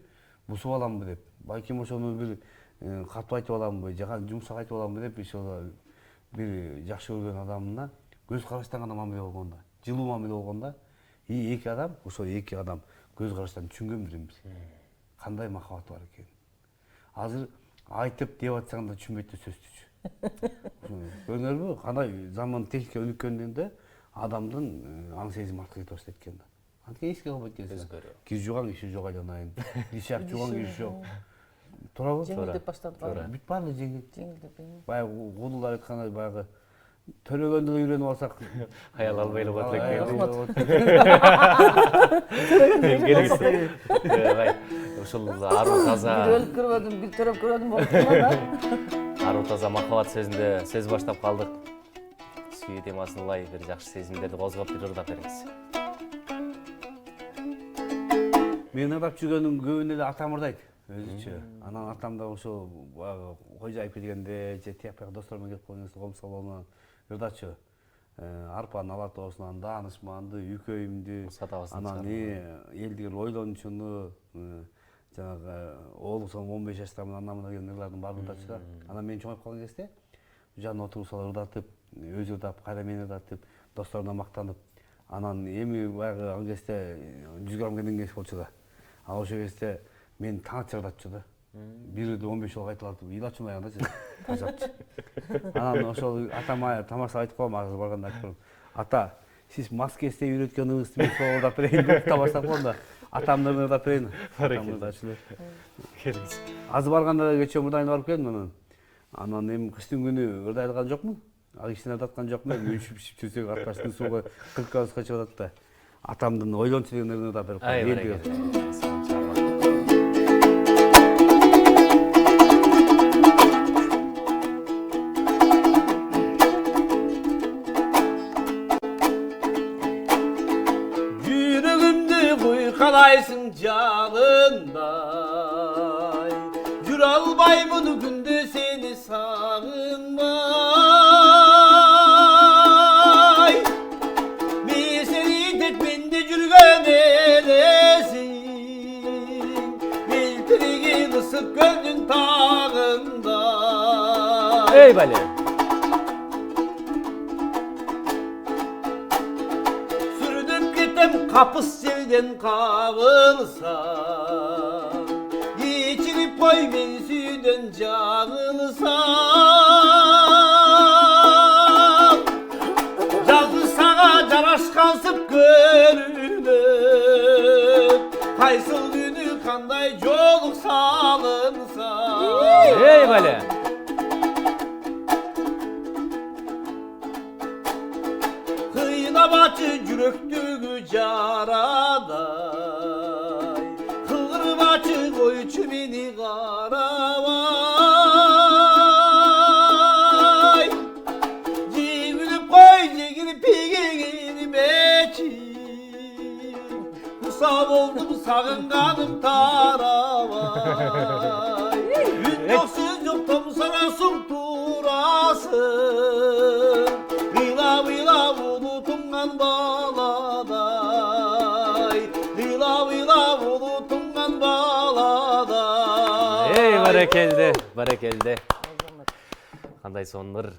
бусуп аламбы деп. Балким ошону бир катуу айтып аламынбы же жумшак айтып аламынбы деп ошол бир жакшы көргөн адамына көз караштан гана мамиле болгондо, жылуу мамиле болгондо эки адам, ошол эки адам көз караштан түшүнгөн бири бири кандай махабат бар экенин. Азыр айтып деп атсаң да түшүнбөйт да сөздүчү. Көрдүңөрбү кандай заман техника өнүккөндө адамдын аң сезими артка кете баштайт экен да. Анткени эске калбайт экенсиз. Киз жууган киши жок айланайын, диш ак жууган киши жок. Туурабы? Жеңилдеп баштады. Бүт баары жеңил. Жеңилдеп. Баягы кулулар айткандай баягы төрөгөндү үйрөнүп алсак аял албай эле болот экен. Ушул аруу таза бир өлүп көрбөдүм, бир төрөп көрбөдүм болуп аруу таза махабат сөзүндө сөз баштап калдык. Сүйүү темасын улай бир жакшы сезимдерди козгоп бир ырдап бериңиз. Мен ырдап жүргөнүм көбүнө эле атам ырдайт өзүчө. Анан атам да ошо баягы кой жайып келгенде же тияк бияка достор менен келип койгондо ком салонунан ырдачу. Арпанын ала тоосунан даанышманды, үкөйүмдү, анан элдигер ойлончуну, жанагы оолусун 15 жаштамын анамын деген ырлардын баарын ырдачу да. Анан мен чоңоюп калган кезде жанына отуруп салып ырдатып, өзү ырдап, кайра мен ырдатып, досторуна мактанып, анан эми баягы ал кезде 100 грамм келген кез болчу да. Ал ошол кезде мен таң атча ырдатчу да. Бир ырды 15 жолу кайталатып, ыйлачумай андачы. Тажапчы. Анан ошол атама тамаша айтып коем, азыр барганда айтып коем. Ата, сиз маска эстеп үйрөткөнүңүздү мен сол ырдап берейин деп тамаштап коем да. Атамды ырдап берейин. Азыр барганда кечээ мурдайына барып келдим анан эми кыштын күнү ырдай алган жокмун. Ал кишини ырдаткан жокмун. Үшүп жүрсөк аркаштын сууга 40 градуска чыгып атат да. Атамдын ойлончу деген ырын ырдап берип коем. Kalaysın canımday, yürü albayımın günde seni sağınmay. Bir seni tekminde yürügen elesin, bildirigi ısıp gönlün tağınday. Ey bale! Kapı sevden kavılsa, içilip koy ben süden canılsa. Yalnız sana caraşkansıp görünüp, kaysıl günü kanday yoluk salınsa. Ey bale! Kıynabaçı yürüktüğü caraday, kırbaçı koyçu beni karavay. Civilip koy cigilip pigilip eçim, kusam oldum sağınganım taravay. Gün yok söz yok tam sarasın turasın. Vila vila ulutungan baladay, vila vila ulutungan baladay. Ey баракелде, баракелде. Кандай сонун ыр.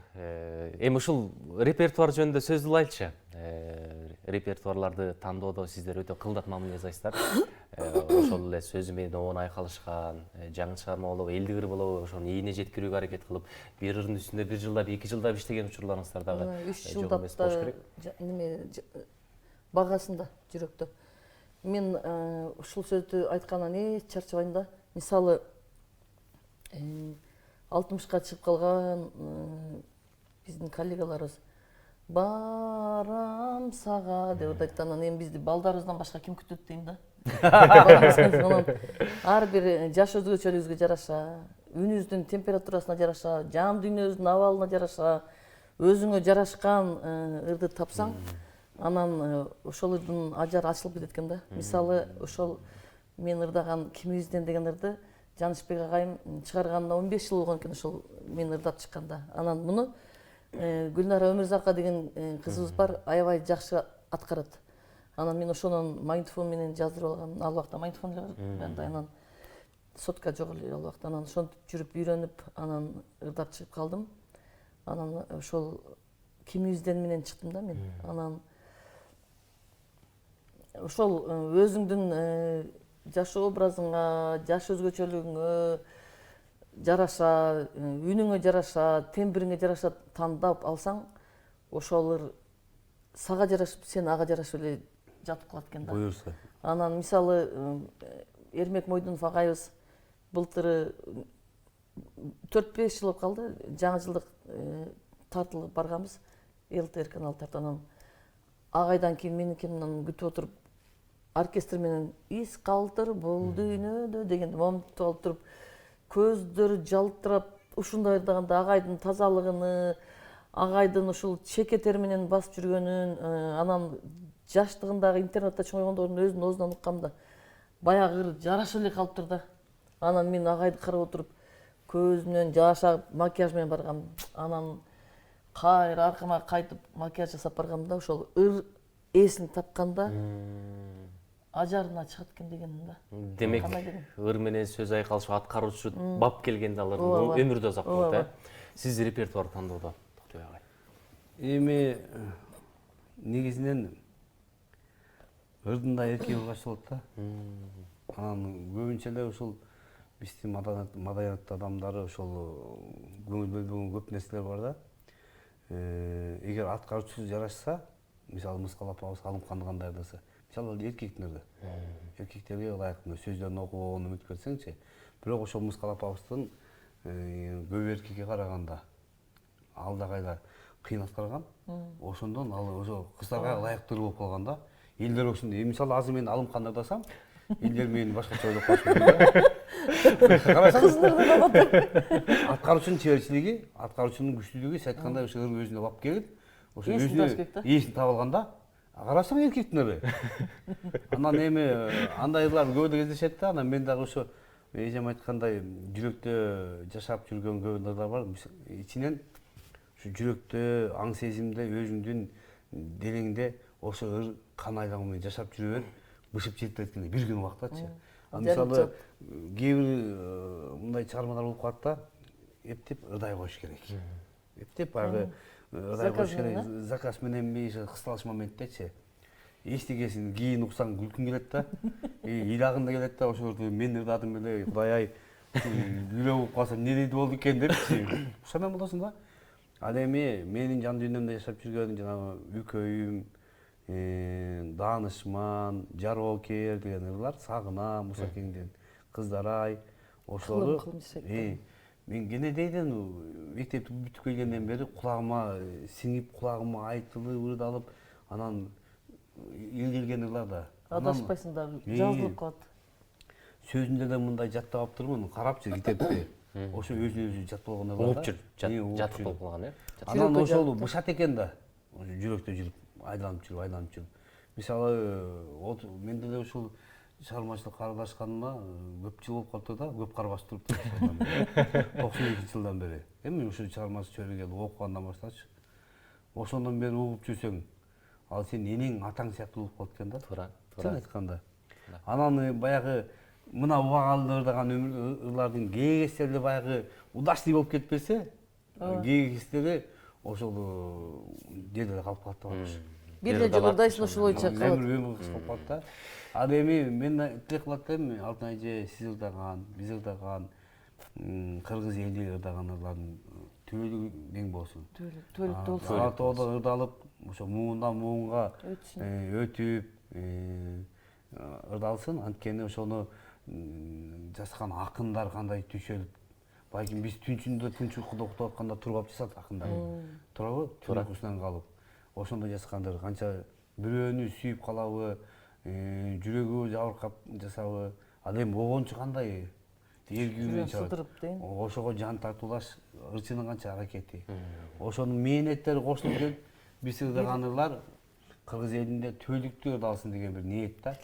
Эми ушул репертуар жөнүндө сөз улайлычы. Репертуарларды тандоодо сиздер өтө кылдат мамиле жасайсыздар. Ошол эле сөзү менен оон айкалышкан, жаңы чыгарма болобу, элдигир болобу, ошону ийине жеткирүүгө аракет кылып, бир ырдын үстүндө 1 жылдап, 2 жылдап иштеген учурларыңыздар дагы 3 жылдап неме багасында жүрөктө. Мен ушул сөздү айткандан эч чарчабайм да. Мисалы 60ка чыгып калган биздин коллегаларыбыз барам сага деп ырдайт. Анан эми бизди балдарыбыздан башка ким күтөт дейм да. Ар бир жаш өзгөчөлүгүбүзгө жараша, үнүбүздүн температурасына жараша, жан дүйнөбүздүн абалына жараша, өзүңө жарашкан ырды тапсаң, анан ошол ырдын ажары ачылып кетет экен да. Мисалы, ошол мен ырдаган Кимибизден деген ырды Жанышбек агайым чыгарганына 15 жыл болгон экен ошол мен ырдап чыкканда. Анан муну Гүлнара Өмүрзакка деген кызыбыз бар, аябай жакшы аткарат. Анан мен ошонун магнитофон менен жаздырып алгам. Ал убакта магнитофон эле бар. Анан сотка жок эле ал убакта. Анан ошентип жүрүп үйрөнүп, анан ырдап чыгып калдым. Анан ошол кимибизден менен чыктым да мен. Анан ошол өзүңдүн жашоо образыңа, жаш өзгөчөлүгүңө жараша, үнүңө жараша, тембриңе жараша тандап алсаң, ошолор сага жарашып, сен ага жарашып эле жатып калат экен да. Буюрса. Анан мисалы Эрмек Мойдунов агайыбыз былтыры 4-5 жыл болуп калды, жаңы жылдык тартылып барганбыз, ЛТР каналы тартанан. Агайдан кийин меникинен күтүп отуруп, оркестр менен ис калтыр бул дүйнөдө деген моментип алып туруп, көздөр жалтырап, ушундай ырдаганда агайдын тазалыгыны, агайдын ушул чекетер менен басып жүргөнүн, анан жаштыгындагы интернатта чоңойгондордун өзүнүн оозунан уккам да, баягы жарашып эле калыптыр да. Анан мен агайды карап отуруп, көзүнөн жаш агып, макияж менен баргам. Анан кайра аркама кайтып макияж жасап баргам да, ошол ыр эсин тапканда ажарына чыгат экен дегенмин да. Демек, ыр менен сөз айкалышып аткаруучу бап келгенде алар Ооба. өмүрдө узак болот, Ооба. Сиз репертуар тандоодо Токтой агай. Эми негизинен ырдын да эркек ыргач болот да. Анан көбүнчө эле ушул биздин маданият адамдары ошол көңүл бөлбөгөн көп нерселер бар да. Эгер аткаруучу жарашса, мисалы Мыскал апабыз алымкандыгандай ырдаса, мисалы эркектин ырды. Эркектерге ылайыктуу сөздөрүн окуп үмүт берсеңчи, бирок ошол Мыскал апабыздын көп эркекке караганда алдагайда кыйын аткарган. Ошондон ал ошо кыздарга ылайыктуу болуп калган да. Элдер ошондой. Мисалы азыр мен алымкан ырдасам, элдер мени башкача ойлоп калышат да. Аткаруучунун чеберчилиги, аткаруучунун күчтүүлүгү, сиз айткандай ошо ыр өзүнө бап келип, ошо өзүнө эсин таап алганда, карасаң эркектин ыры. Анан эми андай ырлар көбү кездешет да, анан мен дагы ошо эжем айткандай жүрөктө жашап жүргөн көп ырлар бар. Ичинен ушу жүрөктө, аң сезимде, өзүңдүн денеңде ошо ыр кан айлагы менен жашап жүрө бер, бышып жетип кеткенде бир күн убактачы. Мисалы кээ бир мындай чыгармалар болуп калат да, эптеп ырдай коюш керек. Эптеп баягы ырдай коюш керек, заказ мененби, кысталыш моменттечи. Эчтекесин кийин уксаң күлкүң келет да, ыйлагың да келет да, ошолорду мен ырдадым эле, Кудай ай, күлө болуп калсам эмне дейт болду экен депчи. Ушундай болосуң да. Ал эми менин жан дүйнөмдө жашап жүргөн жанагы Үкөйүм, Даанышман, Жароокер деген ырлар, Сагынам, Мусакеңден, Кыздарай, ошолорду мен кенедейден мектепти бүтүп келгенден бери кулагыма сиңип, кулагыма айтылып, ырдалып, анан эл келген ырлар да. Адашпайсың да, жазылып калат. Сөзүндө да мындай жаттап алыптырмын, карапчы китепти. Ошо өзү жат болгон ырлар. Угуп жүрүп, жатып болуп калган, Анан ошол бышат экен да. Жүрөктө жүрүп, айланып жүрүп. Мисалы, мен деле ушул чыгармачылыкка аралашканыма көп жыл болуп калыптыр да, көп карабаш туруптур. 92-жылдан бери. Эми ушул чыгармачы чөйрөгө окугандан баштачы. Ошондон бери угуп жүрсөң, ал сен энең, атаң сыяктуу болуп калат экен да. Туура. Чын айтканда. Анан баягы мына убагалуу ырдаган ырлардын кээ кездерде баягы удачный болуп кетип берсе, кээ кездери ошол жерде калып калат да. Бир эле жолу ырдайсың, ошол боюнча калат. Өмүр кыска болуп калат да. Ал эми мен тилек кылат элем, Алтын айже, сиз ырдаган, биз ырдаган, кыргыз эли ырдаган ырлардын түбөлүгү кең болсун. Түбөлүктүү болсун. Ала тоодо ырдалып, ошо муундан муунга өтүп ырдалсын. Анткени ошону жазган акындар кандай түшөлүп, балким биз түнчүндө тынч уйкуда уктап атканда туруп алып жазат акындар. Туурабы? Түн уйкусунан калып. Ошондо жазгандар канча бирөөнү сүйүп калабы, жүрөгү жабыркап жасабы. Ал эми огончу кандай эргүүнү сыдырып дейин. Ошого жан тартуулаш ырчынын канча аракети. Ошонун мээнеттери кошулуп келип, биз ырдаган ырлар кыргыз элинде түбөлүктүү ырдалсын деген бир ниет да.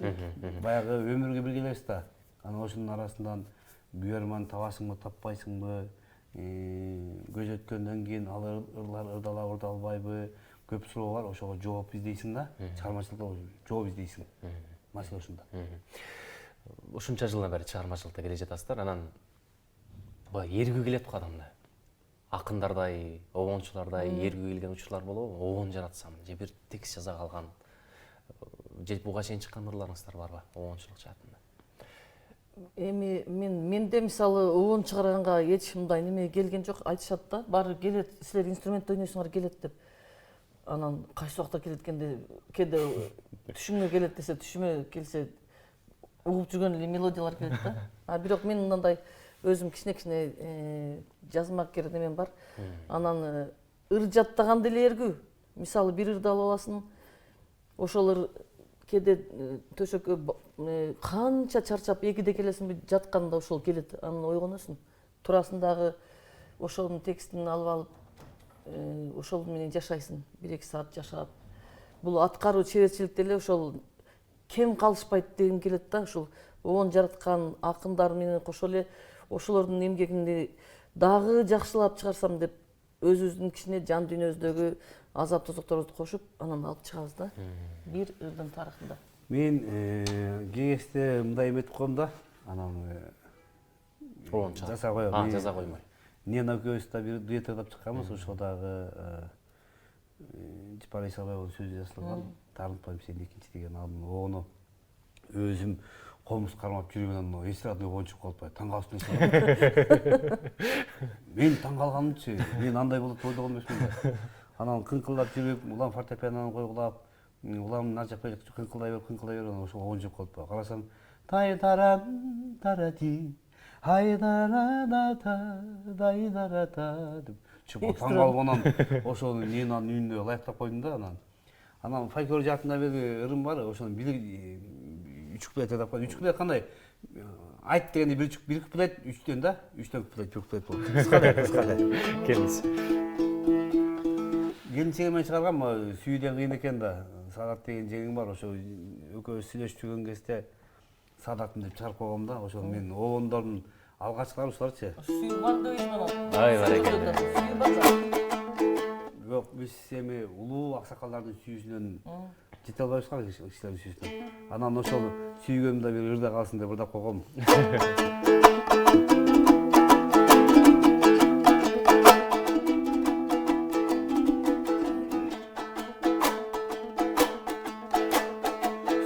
Баягы өмүргө бирге элебиз да. Анан ошонун арасынан Бүйөрман табасыңбы, таппайсыңбы, көз өткөндөн кийин ал ырлар ырдалабы, ырдалбайбы, көп суроо бар. Ошого жооп издейсиң да. Чыгармачылыкта жооп издейсиң. Маселе ушунда. ушунча жылдан бери чыгармачылыкта келе жатасыздар. Анан баягы эргүү келет го адамда. Акындардай, обончулардай эргүү келген учурлар болобу? Обон жаратсам, же бир текст жаза калган, же буга чейин чыккан ырларыңыздар барбы обончулук жаатында? Эми менде мисалы обон чыгарганга эч мындай неме келген жок. Айтышат да, баары келет, силер инструмент ойнойсуңар келет деп. Анан кайсы убакта келет экенде, кээде түшүмө келет десе, түшүмө келсе угуп жүргөн эле мелодиялар келет да. А бирок мен мындай өзүм кичине жазмакер немем бар. Анан ыр жаттаган деле эргүү. Мисалы бир ырды алып аласың, ошол ыр кээде төшөккө канча чарчап экиде келесиң жатканда ошол келет. Анан ойгоносуң. Турасын дагы ошонун текстин алып алып, ошол менен жашайсың. 1-2 саат жашап. Бул аткаруу чеберчилик деле ошол кем калышпайт дегим келет да. Ушул обон жараткан акындар менен кошо эле ошолордун эмгегин дагы жакшылап чыгарсам деп өзүбүздүн кичине жан дүйнөбүздөгү азап тозокторубузду кошуп, анан алып чыгабыз да. Бир ырдын тарыхында. Мен кеңесте мындай эметип коем да. Анан жаса коем. Жаза коймой. Нена экөөбүз да бир дуэт ырдап чыкканбыз. Ошол дагы Жапар Исабаевдин сөзү жазылган. Таарынтпайм сени экинчи деген ону өзүм комуз кармап жүргөнөн эстрадный обончу болуп калып таң калып мен таң калганымчы, мен андай болот деп ойдогон эмесмин да. Анан кыңкылдап жүрүп, улам фортепианонун койгулап, улам нар жакка кыңкылдай берип, ошол обончу болуп калып карасам, тайдаран таради, айдарада дайдарата деп чыгып таң калып анан ошону Ненанын үнүнө ылайыктап койдум да анан. Анан фольклор жаатында бир ырым бар, ошону үч куплет деп коет. Үч куплет кандай? Айт дегенде бир куплет, үчтөн да, үчтөн куплет, бир куплет болот. Кыска эле. Келиңиз. Келинчегим мен чыгаргам, сүйүүдөн кыйын экен да. Саадат деген жеңим бар, ошо экөөбүз сүйлөшүп жүргөн кезде Саадатым деп чыгарып койгом да. Ошол мен обондордун алгачкылары ушуларчы. Сүйүү бар дебейсиң анан. Ай барекелде. Сүйүү бар. Жок, биз эми улуу аксакалдардын сүйүүсүнөн жете албайбыз го кишилердин сүйүүсүнөн. Анан ошол сүйгөнүмдө бир ырда калсын деп ырдап койгом.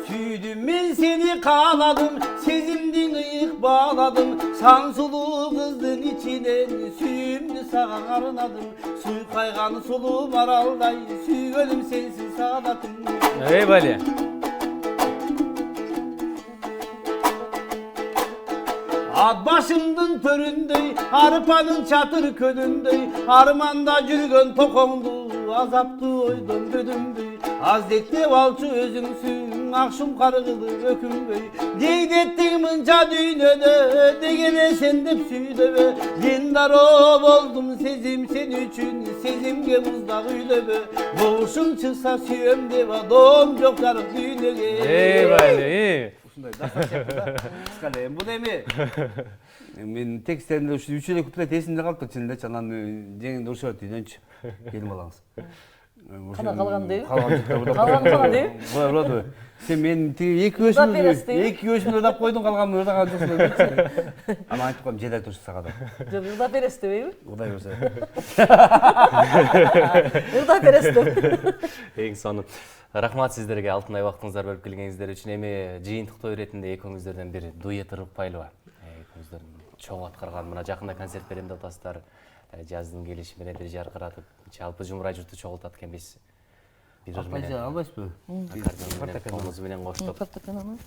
Süydüm ben seni kağladım, sezimdin ıyık bağladım. Sansulu kızdın içinden, süyümdü sağa karınadım. Suy kayganı sulu maralday, süygölüm sensin Saadatım. Ey Bali. At başımdın töründey, arpanın çatır könündey. Harmanda жүргөн tokondu, azaptı oydum bödündey. Hazretli balçı özüngsün, akşım karıgılı ökümbey. Deydettin mınca düğünöde, degene sen dep süydöbe. Dindaro oldum sezim sen üçün, sezimge buzda üylöbe. Boğuşum çıksa süyöm deva, doğum yok jarık düğünöge. Ey Bali. Ушундай дастан сияқты да. Кыска эле. Бул эми мен тексттеримде ушу 3 куплет эсимде калыптыр чынындачы. Анан жеңимде урушуп атты үйдөнчү. Келин балаңыз. Кана калган дейби? Калган кана дейби? Болду. Сен мен тиги эки көзүмдү ырдап койдуң, калганын ырдаган жоксуң депчи. Анан айтып коем жедай турчу сага деп. Жок, ырдап бересиз дебейби? Кудай көрсө. Ырдап бересиз деп. Эң сонун. Рахмат сиздерге алтын убактыңыздар бөлүп келгениңиздер үчүн. Эми жыйынтык той иретинде экөөңүздөрдөн бир дуэт ырыппайлыбы? Экөөңүздөрдүн чоң аткарган мына жакында концерт берем деп атасыздар. Жаздын келиши менен бир жаркыратып, жалпы Жумурай журту чогултат экенбиз. Бир ыр менен. Албайсызбы? Комуз менен коштук. Фортепиано.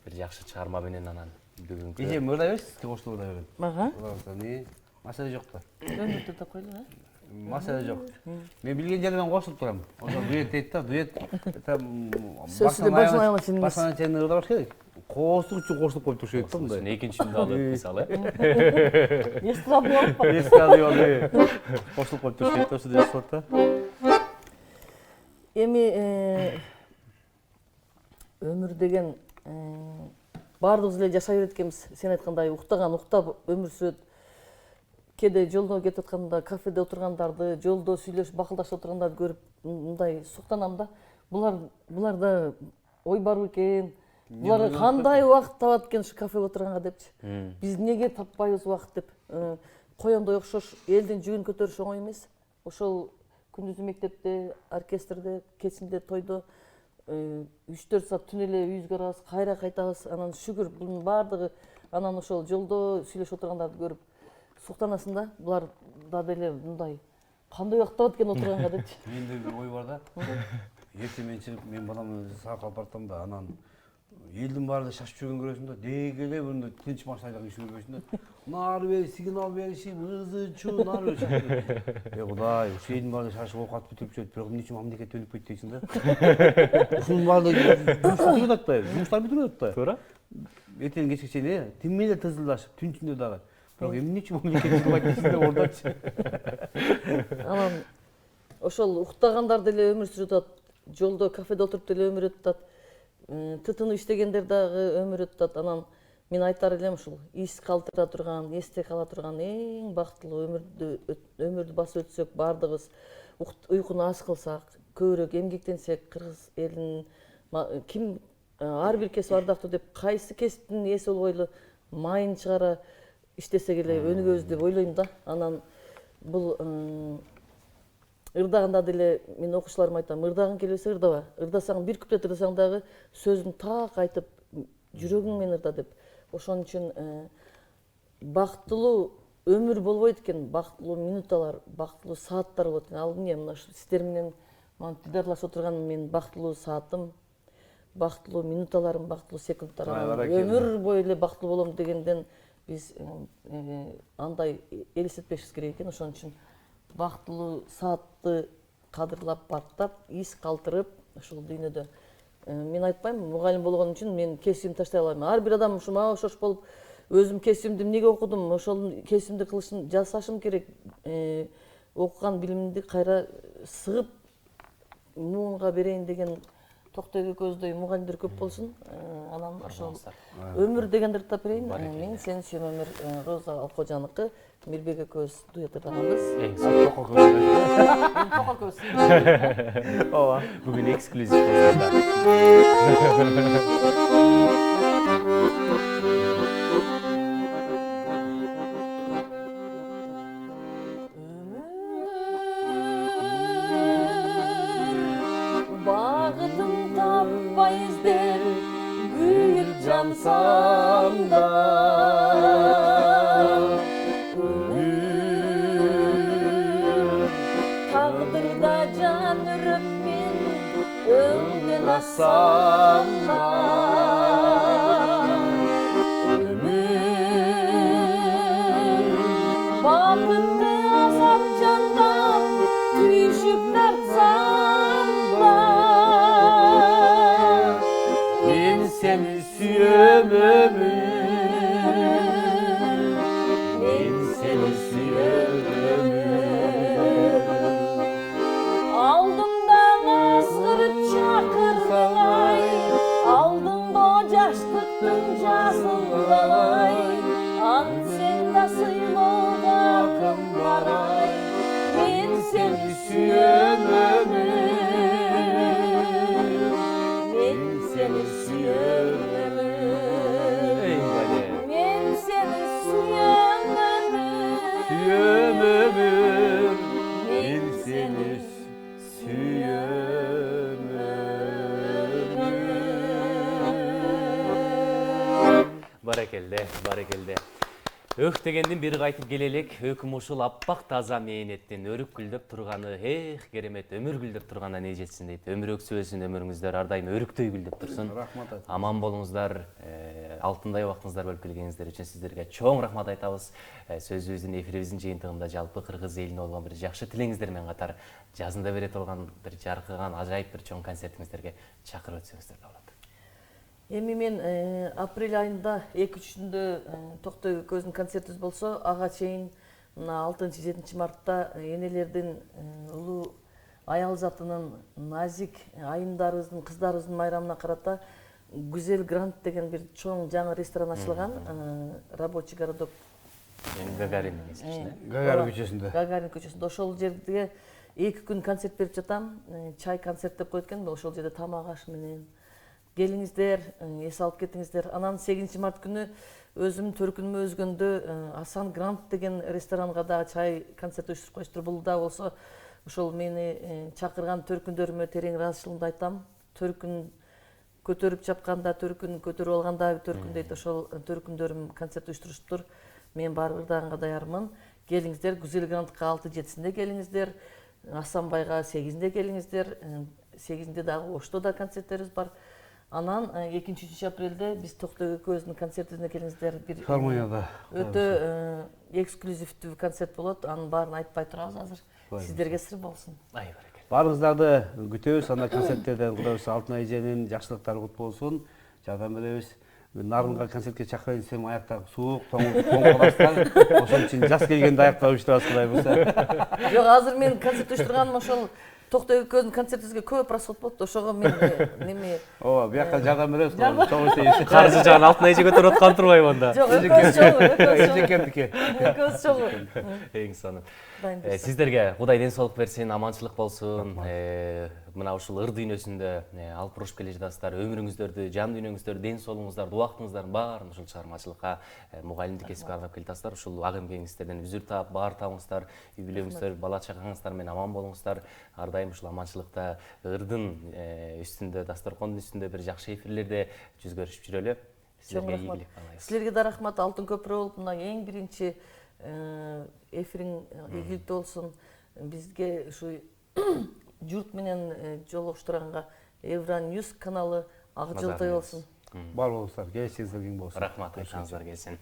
Бир жакшы чыгарма менен анан бүгүнкү. Эже ырдай бересиз, коштук ырдай берем. Мага? Маселе жок да. Өмүрдө да койлу, а? Маселе жок. Мен билген жерден кошулуп турам. Ошо дуэт дейт да, дуэт. Сөзсүздө башынан аягына чейин эмес. Башынан чейин ырдабаш керек. Коштук үчүн коштук коюп туруш керек да мындай. Экинчиндө алып мисалы. Эстрадный болуп калды. Эстрадный коштук коюп туруш керек да, ошо жазылат да. Эми өмүр деген баардыгыбыз эле жашай берет экенбиз. Сен айткандай уктаган уктап өмүр сүрөт. Кээде жолдо кетип атканда, кафеде отургандарды, жолдо сүйлөшүп, бакылдашып отургандарды көрүп, мындай суктанам да. Буларда ой барбы экен, булар кандай убакыт табат экен ушу кафеге отурганга депчи. Биз неге таппайбыз убакыт деп. Коёндой окшош элдин жүгүн көтөрүш оңой эмес. Ошол күндүзү мектепте, оркестрде, кечинде тойдо 3-4 саат түн эле үйүбүзгө барабыз, кайра кайтабыз. Анан шүгүр бунун баардыгы анан ошол жолдо сүйлөшүп отургандарды көрүп суктанасың да, булар да деле мындай кандай убакыт табат экен отурганга депчи. Менде бир ой бар да. Эртең менен чыгып мен балам менен саат алып баратам да, анан элдин баары шашып жүргөн көрөсүң да, деги эле мындай тынч машинада иши көрбөйсүң да. Нары бери сигнал беришип, ызы-чуу нары бери. Кудай, ушу элдин баары шашып оокат бүтүрүп жүрөт, бирок эмне үчүн мамлекет өнүп кетти дейсиң да. Ушунун баардыгы бүтүрүп атат да, жумуштар бүтүрүп атат да. Туура. Эртең кечке чейин тим эле тызылдашып, түн ичинде дагы. Бирок эмне үчүн мамлекет кылбайт дейсиң да ордочу. Анан ошол уктагандар деле өмүр сүрүп атат, жолдо кафеде отуруп деле өмүр өтүп атат. Тытынып иштегендер дагы өмүр өтүп атат. Анан мен айтар элем ушул ис калтыра турган, эсте кала турган эң бактылуу өмүрдү басып өтсөк, баардыгыбыз уйкуну аз кылсак, көбүрөөк эмгектенсек, кыргыз элинин ким ар бир кесип ардактуу деп кайсы кесиптин ээси болбой эле майын чыгара иштесек эле өнүгөбүз деп ойлойм да. Анан бул ырдаганда деле мен окуучуларыма айтам, ырдагың келбесе ырдава. Ырдасаң бир куплет ырдасаң дагы сөзүн так айтып, жүрөгүң менен ырда деп. Ошон үчүн бактылуу өмүр болбойт экен, бактылуу минуталар, бактылуу сааттар болот экен. Ал эмне мына сиздер менен дидарлашып отурган мен бактылуу саатым, бактылуу минуталарым, бактылуу секундтарым, өмүр бою эле бактылуу болом дегенден биз андай элестетпешибиз керек экен. Ошон үчүн бактылуу саатты кадырлап, баттап, ис калтырып ушул дүйнөдө. Мен айтпайм, мугалим болгон үчүн мен кесибимди таштай алам. Ар бир адам ушуга окшош болуп, өзүм кесибимди эмнеге окудум, ошол кесибимди кылышым, жасашым керек. Окуган билимимди кайра сыгып муунга берейин деген Токтойгө көздөй мугалимдер көп болсун. Анан ошол өмүр дегендерди тап берейин. Мен сени сүйөм өмүр, Роза Алкожаныкы, Мирбек экөөбүз дуэт ырдаганбыз. Токо көз. Ооба, бүгүн эксклюзив. Багытын таппай издеп, күйүп жансам да, тагдырда жан үрүп мен өңдөн ассам да, бакытты азап жандан түйшүп тартсам да, Мен сени сүйөм өмүр, мен сени сүйөм өмүр. Алдымдан азгырып чакыргай, алдымда жаштыктын жасылдай, ансен да сыйлоого кым барай, мен сени сүйөм өмүр, мен сени сүйөм өмүр, мен seni suyum ömür, ben seni suyum Barakelde, barakelde. Ök дегендин бир кайтып келелик. Өкүм ушул аппак таза мээнеттин өрүп гүлдөп турганы, керемет, өмүр гүлдөп турганына не жетсин дейт. Өмүр өксүбөсүн, өмүрүңүздөр ар дайым өрүктөй гүлдөп турсун. Рахмат. Аман болуңуздар, алтындай убактыңыздар бөлүп келгениңиздер үчүн сиздерге чоң рахмат айтабыз. Сөзүбүздүн, эфирибиздин жыйынтыгында жалпы кыргыз элине болгон бир жакшы тилеңиздер менен катар жазында бере турган бир жаркыган, ажайып бир чоң концертиңиздерге чакырып өтсөңүздөр да болот. Эми мен апрель айында 2-3-үндө Токтойгө көздүн концертибиз болсо, ага чейин 6-7 мартта энелердин улуу аял затынын назик айымдарыбыздын, кыздарыбыздын майрамына карата Гүзел Грант деген бир чоң жаңы ресторан ачылган, рабочий городок. Гагарин көчөсүндө. Гагарин көчөсүндө. Ошол жерге 2 күн концерт берип жатам. Чай концерт деп коет экен, ошол жерде тамак аш менен келиңиздер, эс алып кетиңиздер. Анан 8 март күнү өзүм төркүнүмө өзгөндө Асан Грант деген ресторанга да чай концерт уюштуруп коюштур. Бул да болсо ошол мени чакырган төркүндөрүмө терең ыраазычылыгымды айтам. Төркүн көтөрүп чапканда, төркүн көтөрүп алганда, төркүн дейт, ошол төркүндөрүм концерт уюштуруштур. Мен баары бир дагы даярмын. Келиңиздер, Гүзел Грантка 6-7-синде келиңиздер, Асанбайга 8-де келиңиздер, 8-де дагы Ошто да концерттерибиз бар. Анан 2-3 апрелде биз Токтогул экөөбүздүн концертибизине келиңиздер. Бир Филармонияда өтө эксклюзивдүү концерт болот. Анын баарын айтпай турабыз азыр. Сиздерге сыр болсун. Ай барекелде. баарыңыздарды күтөбүз. Анда концерттерден Кудай буюрса Алтынай эженин жакшылыктары кут болсун. Жардам беребиз. Нарынга концертке чакырайын десем, аяктагы суук, тоңкурастан. Ошон үчүн жаз келгенде аяктап уюштурабыз Кудай буюрса. Жок, азыр мен концерт уюштурганым ошол Токтогул экөөбүздүн концертибизге көп расход болуп, ошого мен неме Ооба, бияка жардам беребиз. Чоң иштейбиз. Каржы жагын Алтынай эже көтөрүп аткан турбайбы анда? Жок, экөөбүз чогуу, Эжекемдики. экөөбүз чогуу. Эң сонун. Дайынбыз. Сиздерге Кудай ден соолук берсин, аманчылык болсун. Мына ушул ыр дүйнөсүндө алып урушуп келе жатасыздар. Өмүрүңүздөрдү, жан дүйнөңүздөрдү, ден соолугуңуздарды, убактыңыздардын баарын ушул чыгармачылыкка, мугалимдик кесипке арнап келатасыздар. Ушул ак эмгегиңиздерден үзүр таап, баар табыңыздар, үй бүлөңүздөр, бала чагаңыздар менен аман болуңуздар. Ар дайым ушул аманчылыкта ырдын үстүндө, дасторкондун үстүндө бир жакшы эфирлерде жүз көрүшүп жүрөлү. Чоң Сиздерге рахмат. ийгилик каалайбыз. Силерге да рахмат. Алтын көпүрө болуп, мына эң биринчи эфириң ийгиликтүү болсун. Бизге ушу журт менен жолугуштуранга Евроньюз каналы ак жылдай болсун. Бар болуңуздар, келечегиңиз кең болсун. Рахмат, айтаңыздар келсин.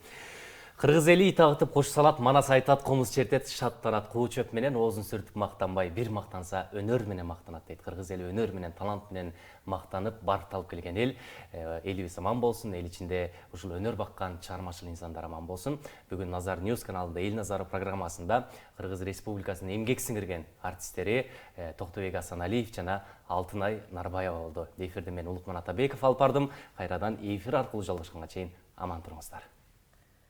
Кыргыз эли ит агытып кош салат, манас айтат, комуз чертет, шаттанат. Куу чөп менен оозун сүртүп мактанбай, бир мактанса өнөр менен мактанат дейт. Кыргыз эли өнөр менен, талант менен мактанып, барк алып келген эл. Элибиз аман болсун, эл ичинде ушул өнөр баккан чыгармачыл инсандар аман болсун. Бүгүн Назар Ньюс каналында Эл Назары программасында Кыргыз Республикасынын эмгек сиңирген артисттери Токтобек Асаналиев жана Алтынай Нарбаева болду. Эфирди мен Улукман Атабеков алып бардым. Кайрадан эфир аркылуу жолугушканга чейин аман туруңуздар.